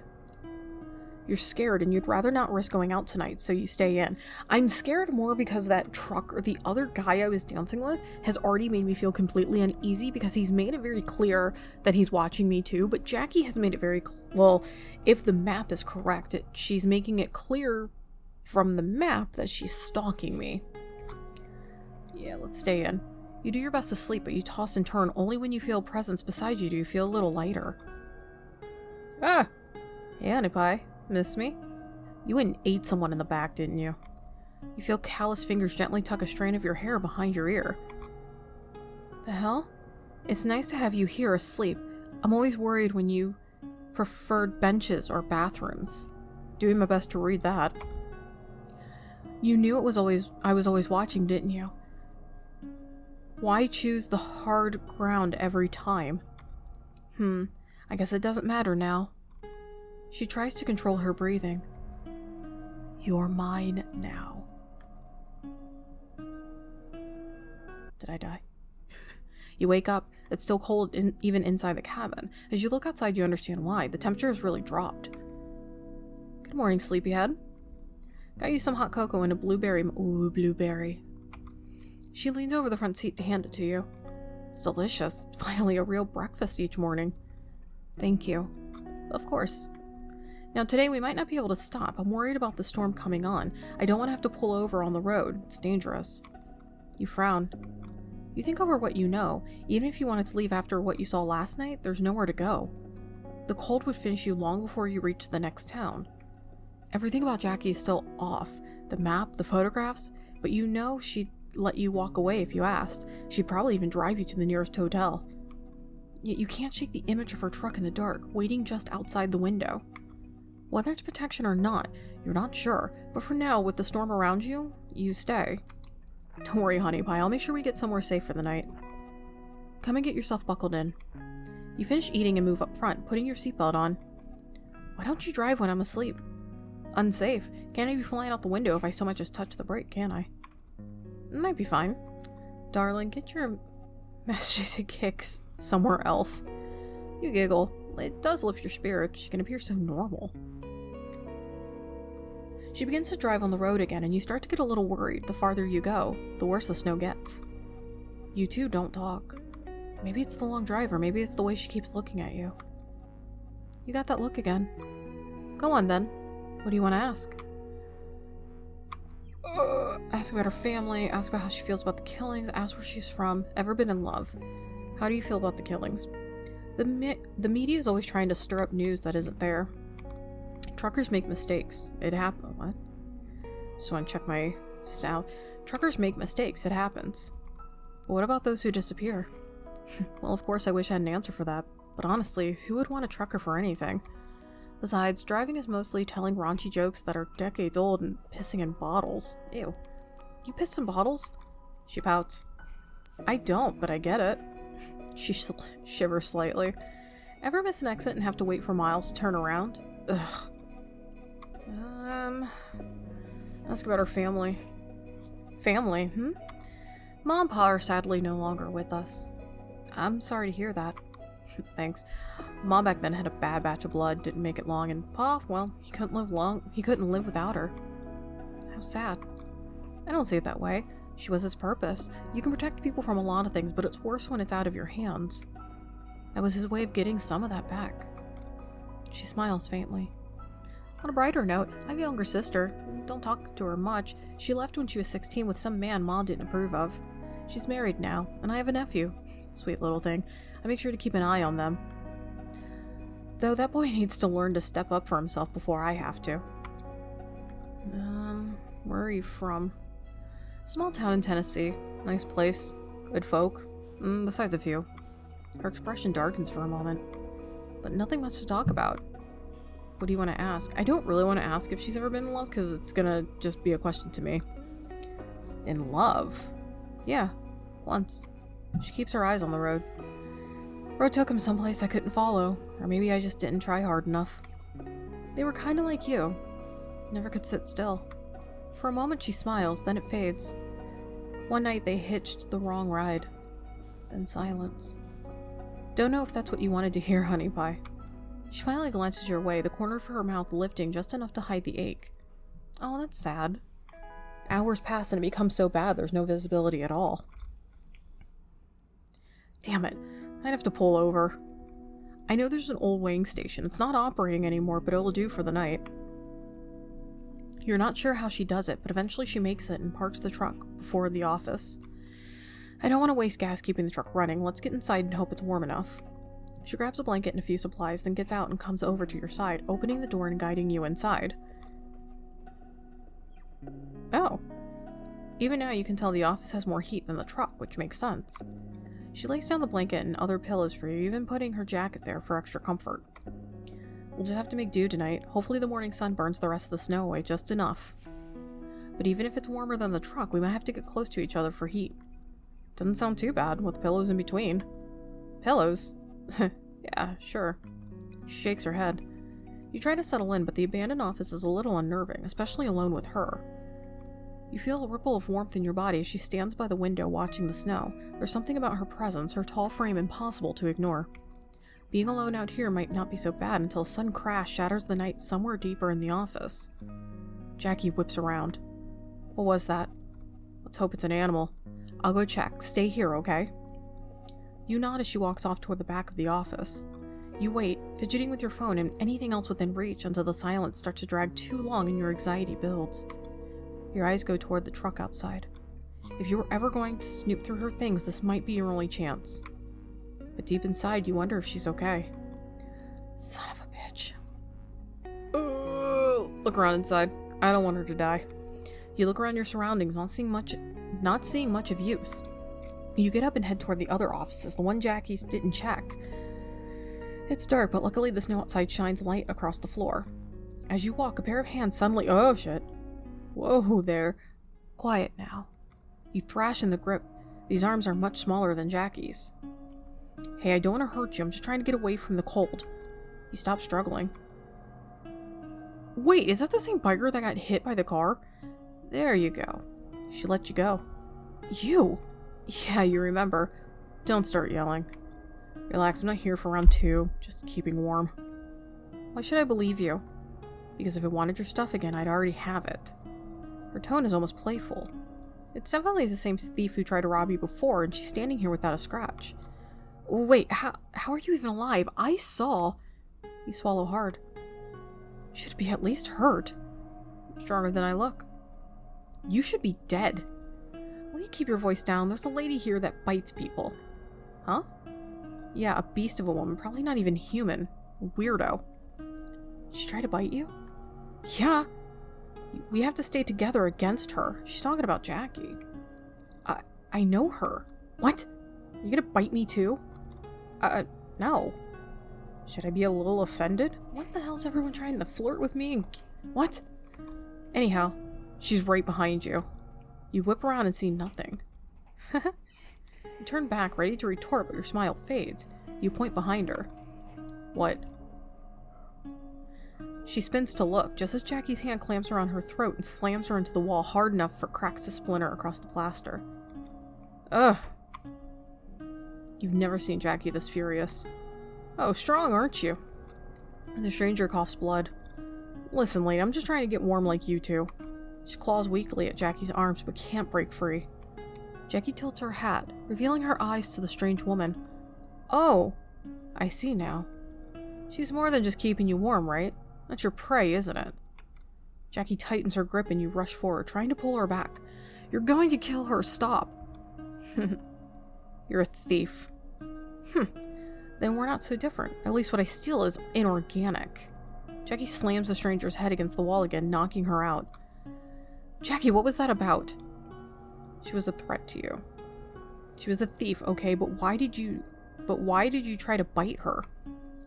A: You're scared and you'd rather not risk going out tonight, so you stay in. I'm scared more because that truck, or the other guy I was dancing with, has already made me feel completely uneasy because he's made it very clear that he's watching me too, but Jackie has made it very well, if the map is correct, she's making it clear from the map that she's stalking me. Yeah, let's stay in. You do your best to sleep, but you toss and turn. Only when you feel a presence beside you do you feel a little lighter. Hey, Honey Pie. Miss me? You went and ate someone in the back, didn't you? You feel callous fingers gently tuck a strand of your hair behind your ear. The hell? It's nice to have you here asleep. I'm always worried when you preferred benches or bathrooms. Doing my best to read that. You knew I was always watching, didn't you? Why choose the hard ground every time? I guess it doesn't matter now. She tries to control her breathing. You're mine now. Did I die? You wake up. It's still cold even inside the cabin. As you look outside, you understand why. The temperature has really dropped. Good morning, sleepyhead. Got you some hot cocoa and a blueberry. Ooh, blueberry. She leans over the front seat to hand it to you. It's delicious. Finally a real breakfast each morning. Thank you. Of course. Now today we might not be able to stop. I'm worried about the storm coming on. I don't want to have to pull over on the road. It's dangerous. You frown. You think over what you know. Even if you wanted to leave after what you saw last night, there's nowhere to go. The cold would finish you long before you reach the next town. Everything about Jackie is still off. The map, the photographs, but you know she'd let you walk away if you asked. She'd probably even drive you to the nearest hotel. Yet you can't shake the image of her truck in the dark, waiting just outside the window. Whether it's protection or not, you're not sure, but for now, with the storm around you, you stay. Don't worry, honey pie, I'll make sure we get somewhere safe for the night. Come and get yourself buckled in. You finish eating and move up front, putting your seatbelt on. Why don't you drive when I'm asleep? Unsafe. Can't I be flying out the window if I so much as touch the brake, can I? Might be fine. Darling, get your messages kicks somewhere else. You giggle. It does lift your spirits. You can appear so normal. She begins to drive on the road again, and you start to get a little worried. The farther you go, the worse the snow gets. You two don't talk. Maybe it's the long drive, or maybe it's the way she keeps looking at you. You got that look again. Go on then. What do you want to ask? Ask about her family, ask about how she feels about the killings, ask where she's from, ever been in love. How do you feel about the killings? The media is always trying to stir up news that isn't there. Truckers make mistakes. It happens. What? Just want to check my style. Truckers make mistakes. It happens. But what about those who disappear? Well, of course I wish I had an answer for that. But honestly, who would want a trucker for anything? Besides, driving is mostly telling raunchy jokes that are decades old and pissing in bottles. Ew. You piss in bottles? She pouts. I don't, but I get it. She shivers slightly. Ever miss an exit and have to wait for miles to turn around? Ugh. Ask about her family. Family, Mom and Pa are sadly no longer with us. I'm sorry to hear that. Thanks. Mom back then had a bad batch of blood, didn't make it long, and Pa, well, he couldn't live without her. How sad. I don't see it that way. She was his purpose. You can protect people from a lot of things, but it's worse when it's out of your hands. That was his way of getting some of that back. She smiles faintly. On a brighter note, I have a younger sister. Don't talk to her much. She left when she was 16 with some man Mom didn't approve of. She's married now, and I have a nephew. Sweet little thing. I make sure to keep an eye on them. Though that boy needs to learn to step up for himself before I have to. Where are you from? Small town in Tennessee. Nice place. Good folk. Besides a few. Her expression darkens for a moment. But nothing much to talk about. What do you want to ask? I don't really want to ask if she's ever been in love, because it's gonna just be a question to me. In love? Yeah, once. She keeps her eyes on the road. Road took him someplace I couldn't follow, or maybe I just didn't try hard enough. They were kinda like you. Never could sit still. For a moment she smiles, then it fades. One night they hitched the wrong ride. Then silence. Don't know if that's what you wanted to hear, honey pie. She finally glances your way, the corner of her mouth lifting just enough to hide the ache. Oh, that's sad. Hours pass and it becomes so bad there's no visibility at all. Damn it. I'd have to pull over. I know there's an old weighing station. It's not operating anymore, but it'll do for the night. You're not sure how she does it, but eventually she makes it and parks the truck before the office. I don't want to waste gas keeping the truck running. Let's get inside and hope it's warm enough. She grabs a blanket and a few supplies, then gets out and comes over to your side, opening the door and guiding you inside. Oh. Even now you can tell the office has more heat than the truck, which makes sense. She lays down the blanket and other pillows for you, even putting her jacket there for extra comfort. We'll just have to make do tonight. Hopefully the morning sun burns the rest of the snow away just enough. But even if it's warmer than the truck, we might have to get close to each other for heat. Doesn't sound too bad, with pillows in between. Pillows? Yeah, sure. She shakes her head. You try to settle in, but the abandoned office is a little unnerving, especially alone with her. You feel a ripple of warmth in your body as she stands by the window watching the snow. There's something about her presence, her tall frame, impossible to ignore. Being alone out here might not be so bad until a sudden crash shatters the night somewhere deeper in the office. Jackie whips around. What was that? Let's hope it's an animal. I'll go check. Stay here, okay? You nod as she walks off toward the back of the office. You wait, fidgeting with your phone and anything else within reach until the silence starts to drag too long and your anxiety builds. Your eyes go toward the truck outside. If you were ever going to snoop through her things, this might be your only chance. But deep inside, you wonder if she's okay. Son of a bitch. Look around inside. I don't want her to die. You look around your surroundings, not seeing much of use. You get up and head toward the other offices, the one Jackie didn't check. It's dark, but luckily the snow outside shines light across the floor. As you walk, a pair of hands suddenly— oh shit. Whoa there. Quiet now. You thrash in the grip. These arms are much smaller than Jackie's. Hey, I don't want to hurt you, I'm just trying to get away from the cold. You stop struggling. Wait, is that the same biker that got hit by the car? There you go. She let you go. You? Yeah, you remember. Don't start yelling. Relax, I'm not here for round 2, just keeping warm. Why should I believe you? Because if I wanted your stuff again, I'd already have it. Her tone is almost playful. It's definitely the same thief who tried to rob you before, and she's standing here without a scratch. Wait, how are you even alive? I saw— You swallow hard. You should be at least hurt. I'm stronger than I look. You should be dead. Will you keep your voice down? There's a lady here that bites people. Huh? Yeah, a beast of a woman, probably not even human. A weirdo. She tried to bite you? Yeah. We have to stay together against her. She's talking about Jackie. I know her. What? Are you gonna bite me too? No. Should I be a little offended? What the hell's everyone trying to flirt with me and— What? Anyhow, she's right behind you. You whip around and see nothing. You turn back, ready to retort, but your smile fades. You point behind her. What? She spins to look, just as Jackie's hand clamps around her throat and slams her into the wall hard enough for cracks to splinter across the plaster. Ugh. You've never seen Jackie this furious. Oh, strong, aren't you? The stranger coughs blood. Listen, lady, I'm just trying to get warm like you two. She claws weakly at Jackie's arms, but can't break free. Jackie tilts her hat, revealing her eyes to the strange woman. Oh, I see now. She's more than just keeping you warm, right? That's your prey, isn't it? Jackie tightens her grip and you rush forward, trying to pull her back. You're going to kill her, stop. You're a thief. Then we're not so different. At least what I steal is inorganic. Jackie slams the stranger's head against the wall again, knocking her out. Jackie, what was that about? She was a threat to you. She was a thief, okay, but why did you try to bite her?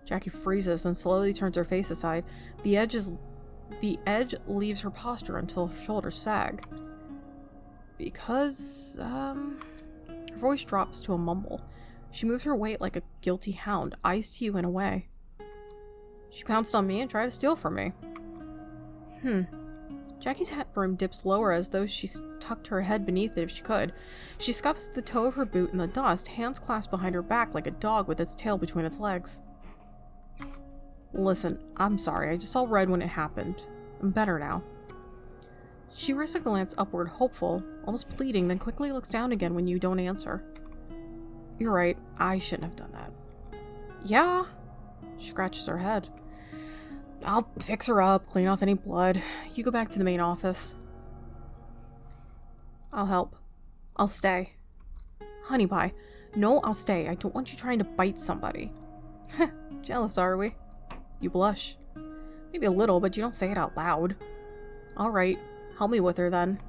A: Jackie freezes and slowly turns her face aside. The edge leaves her posture until her shoulders sag. Because, her voice drops to a mumble. She moves her weight like a guilty hound, eyes to you in a way. She pounced on me and tried to steal from me. Jackie's hat brim dips lower as though she tucked her head beneath it if she could. She scuffs the toe of her boot in the dust, hands clasped behind her back like a dog with its tail between its legs. Listen, I'm sorry, I just saw red when it happened. I'm better now. She risks a glance upward, hopeful, almost pleading, then quickly looks down again when you don't answer. You're right, I shouldn't have done that. Yeah? She scratches her head. I'll fix her up, clean off any blood. You go back to the main office. I'll help. I'll stay. Honey pie. No, I'll stay. I don't want you trying to bite somebody. Jealous, are we? You blush. Maybe a little, but you don't say it out loud. Alright, help me with her then.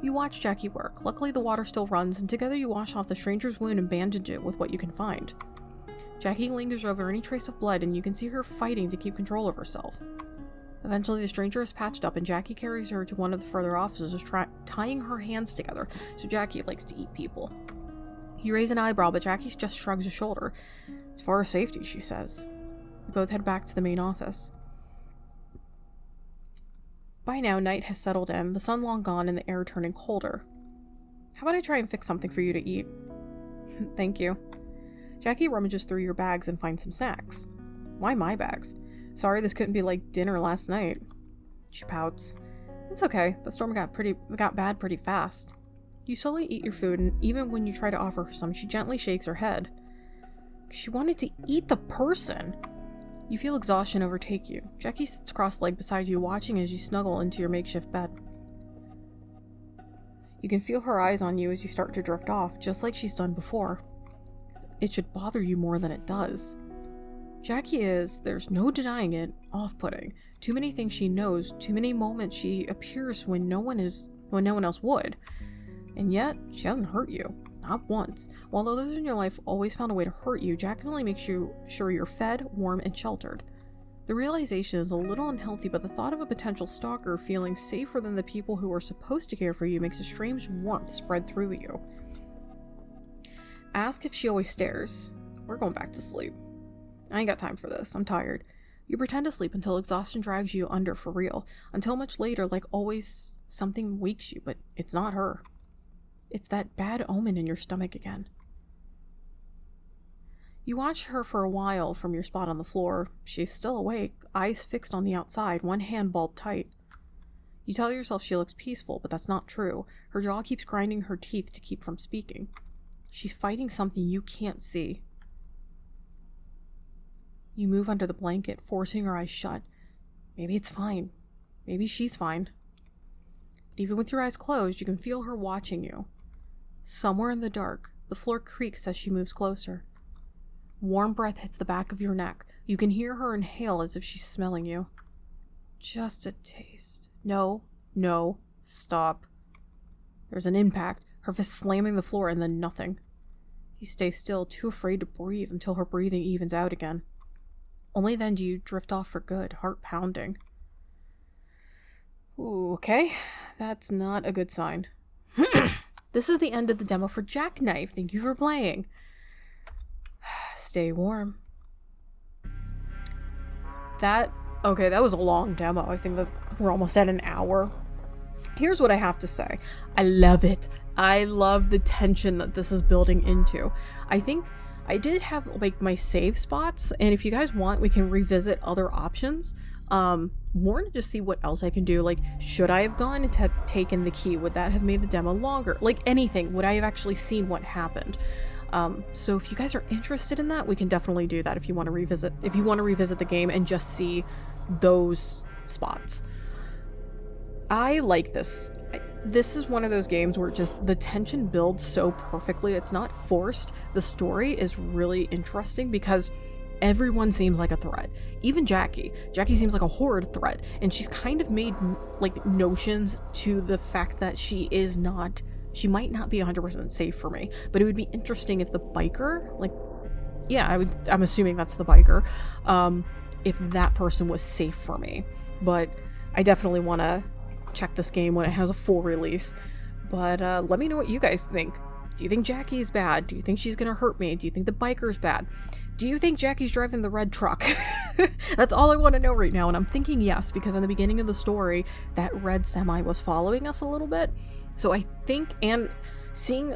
A: You watch Jackie work. Luckily the water still runs, and together you wash off the stranger's wound and bandage it with what you can find. Jackie lingers over any trace of blood, and you can see her fighting to keep control of herself. Eventually the stranger is patched up, and Jackie carries her to one of the further offices, tying her hands together, so Jackie likes to eat people. You raise an eyebrow, but Jackie just shrugs a shoulder. It's for her safety, she says. You both head back to the main office. By now, night has settled in, the sun long gone and the air turning colder. How about I try and fix something for you to eat? Thank you. Jackie rummages through your bags and finds some snacks. Why my bags? Sorry, this couldn't be like dinner last night. She pouts. It's okay, the storm got bad pretty fast. You slowly eat your food, and even when you try to offer her some, she gently shakes her head. She wanted to eat the person. You feel exhaustion overtake you. Jackie sits cross-legged beside you, watching as you snuggle into your makeshift bed. You can feel her eyes on you as you start to drift off, just like she's done before. It should bother you more than it does. Jackie is, there's no denying it, off-putting. Too many things she knows, too many moments she appears when no one else would. And yet, she hasn't hurt you. Not once. While others in your life always found a way to hurt you, Jackie only makes sure you're fed, warm, and sheltered. The realization is a little unhealthy, but the thought of a potential stalker feeling safer than the people who are supposed to care for you makes a strange warmth spread through you. Ask if she always stares. We're going back to sleep. I ain't got time for this. I'm tired. You pretend to sleep until exhaustion drags you under for real. Until much later, like always, something wakes you, but it's not her. It's that bad omen in your stomach again. You watch her for a while from your spot on the floor. She's still awake, eyes fixed on the outside, one hand balled tight. You tell yourself she looks peaceful, but that's not true. Her jaw keeps grinding her teeth to keep from speaking. She's fighting something you can't see. You move under the blanket, forcing her eyes shut. Maybe it's fine. Maybe she's fine. But even with your eyes closed, you can feel her watching you. Somewhere in the dark, the floor creaks as she moves closer. Warm breath hits the back of your neck. You can hear her inhale as if she's smelling you. Just a taste. No, stop. There's an impact, her fist slamming the floor, and then nothing. You stay still, too afraid to breathe until her breathing evens out again. Only then do you drift off for good, heart pounding. Ooh, okay. That's not a good sign. This is the end of the demo for Jackknife. Thank you for playing. Stay warm. That was a long demo. I think we're almost at an hour. Here's what I have to say. I love it. I love the tension that this is building into. I think I did have like my save spots, and if you guys want, we can revisit other options. More to just see what else I can do. Like, should I have gone and taken the key? Would that have made the demo longer? Like anything. Would I have actually seen what happened? So if you guys are interested in that, we can definitely do that if you want to revisit the game and just see those spots. I like this. This is one of those games where just the tension builds so perfectly. It's not forced. The story is really interesting because everyone seems like a threat. Even Jackie. Jackie seems like a horrid threat, and she's kind of made like notions to the fact that she might not be 100% safe for me. But it would be interesting if the biker, I'm assuming that's the biker, if that person was safe for me. But I definitely want to check this game when it has a full release. But let me know what you guys think. Do you think Jackie's bad? Do you think she's gonna hurt me? Do you think the biker's bad? Do you think Jackie's driving the red truck? That's all I want to know right now, and I'm thinking yes, because in the beginning of the story, that red semi was following us a little bit. So I think, and seeing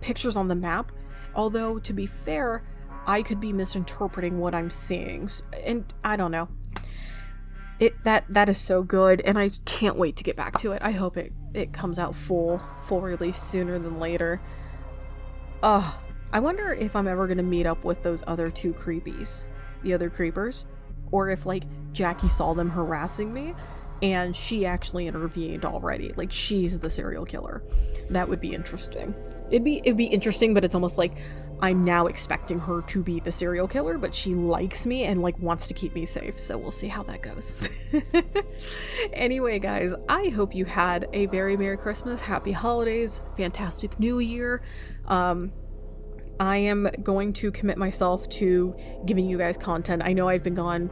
A: pictures on the map, although to be fair, I could be misinterpreting what I'm seeing, and I don't know. That is so good, and I can't wait to get back to it. I hope it comes out full release sooner than later. I wonder if I'm ever gonna meet up with those other two creepies, the other creepers, or if like Jackie saw them harassing me and she actually intervened already, like she's the serial killer. That would be interesting. It'd be interesting, but it's almost like I'm now expecting her to be the serial killer, but she likes me and like wants to keep me safe, so we'll see how that goes. Anyway, guys, I hope you had a very Merry Christmas, Happy Holidays, fantastic New Year. I am going to commit myself to giving you guys content. I know I've been gone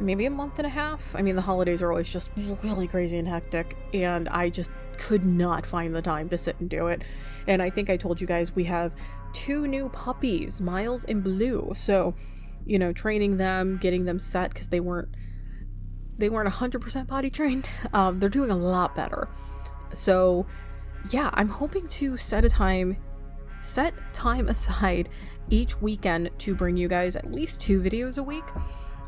A: maybe a month and a half. I mean, the holidays are always just really crazy and hectic, and I just could not find the time to sit and do it. And I think I told you guys we have 2 new puppies, Miles and Blue. So, training them, getting them set, because they weren't 100% potty trained. They're doing a lot better. So, yeah, I'm hoping to set time aside each weekend to bring you guys at least 2 videos a week.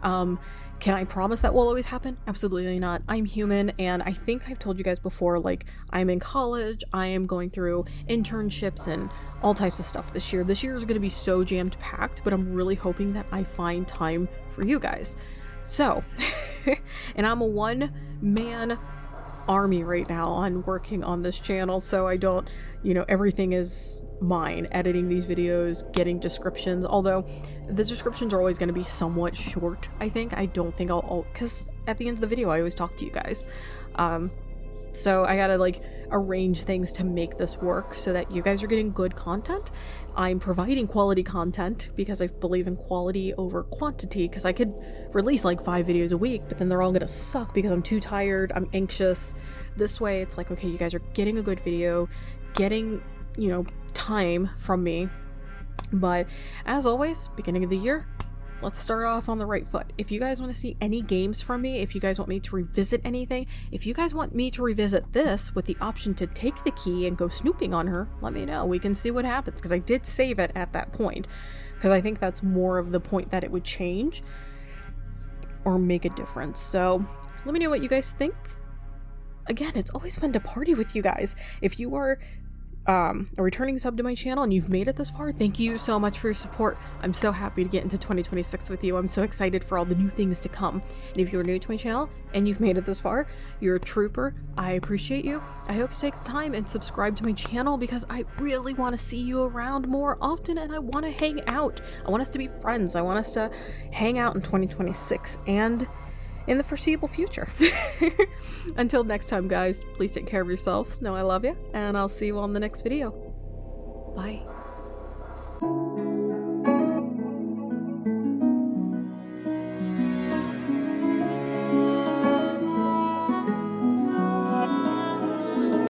A: Can I promise that will always happen? Absolutely not. I'm human, and I think I've told you guys before, like, I'm in college, I am going through internships and all types of stuff this year. This year is going to be so jammed packed, but I'm really hoping that I find time for you guys. So, and I'm a one-man army right now on working on this channel, so I don't, everything is mine. Editing these videos, getting descriptions, although the descriptions are always going to be somewhat short, I think. I don't think I'll because at the end of the video I always talk to you guys. So I gotta like arrange things to make this work so that you guys are getting good content. I'm providing quality content because I believe in quality over quantity, because I could release like 5 videos a week, but then they're all gonna suck because I'm too tired, I'm anxious. This way it's like, okay, you guys are getting a good video, getting, time from me. But as always, beginning of the year, let's start off on the right foot. If you guys want to see any games from me, if you guys want me to revisit anything, if you guys want me to revisit this with the option to take the key and go snooping on her, let me know. We can see what happens, because I did save it at that point, because I think that's more of the point that it would change or make a difference. So let me know what you guys think. Again, it's always fun to party with you guys. If you are a returning sub to my channel and you've made it this far, thank you so much for your support. I'm so happy to get into 2026 with you. I'm so excited for all the new things to come. And if you're new to my channel and you've made it this far, you're a trooper. I appreciate you. I hope you take the time and subscribe to my channel, because I really want to see you around more often, and I want to hang out. I want us to be friends. I want us to hang out in 2026 and in the foreseeable future. Until next time, guys, please take care of yourselves. Know I love you, and I'll see you on the next video. Bye.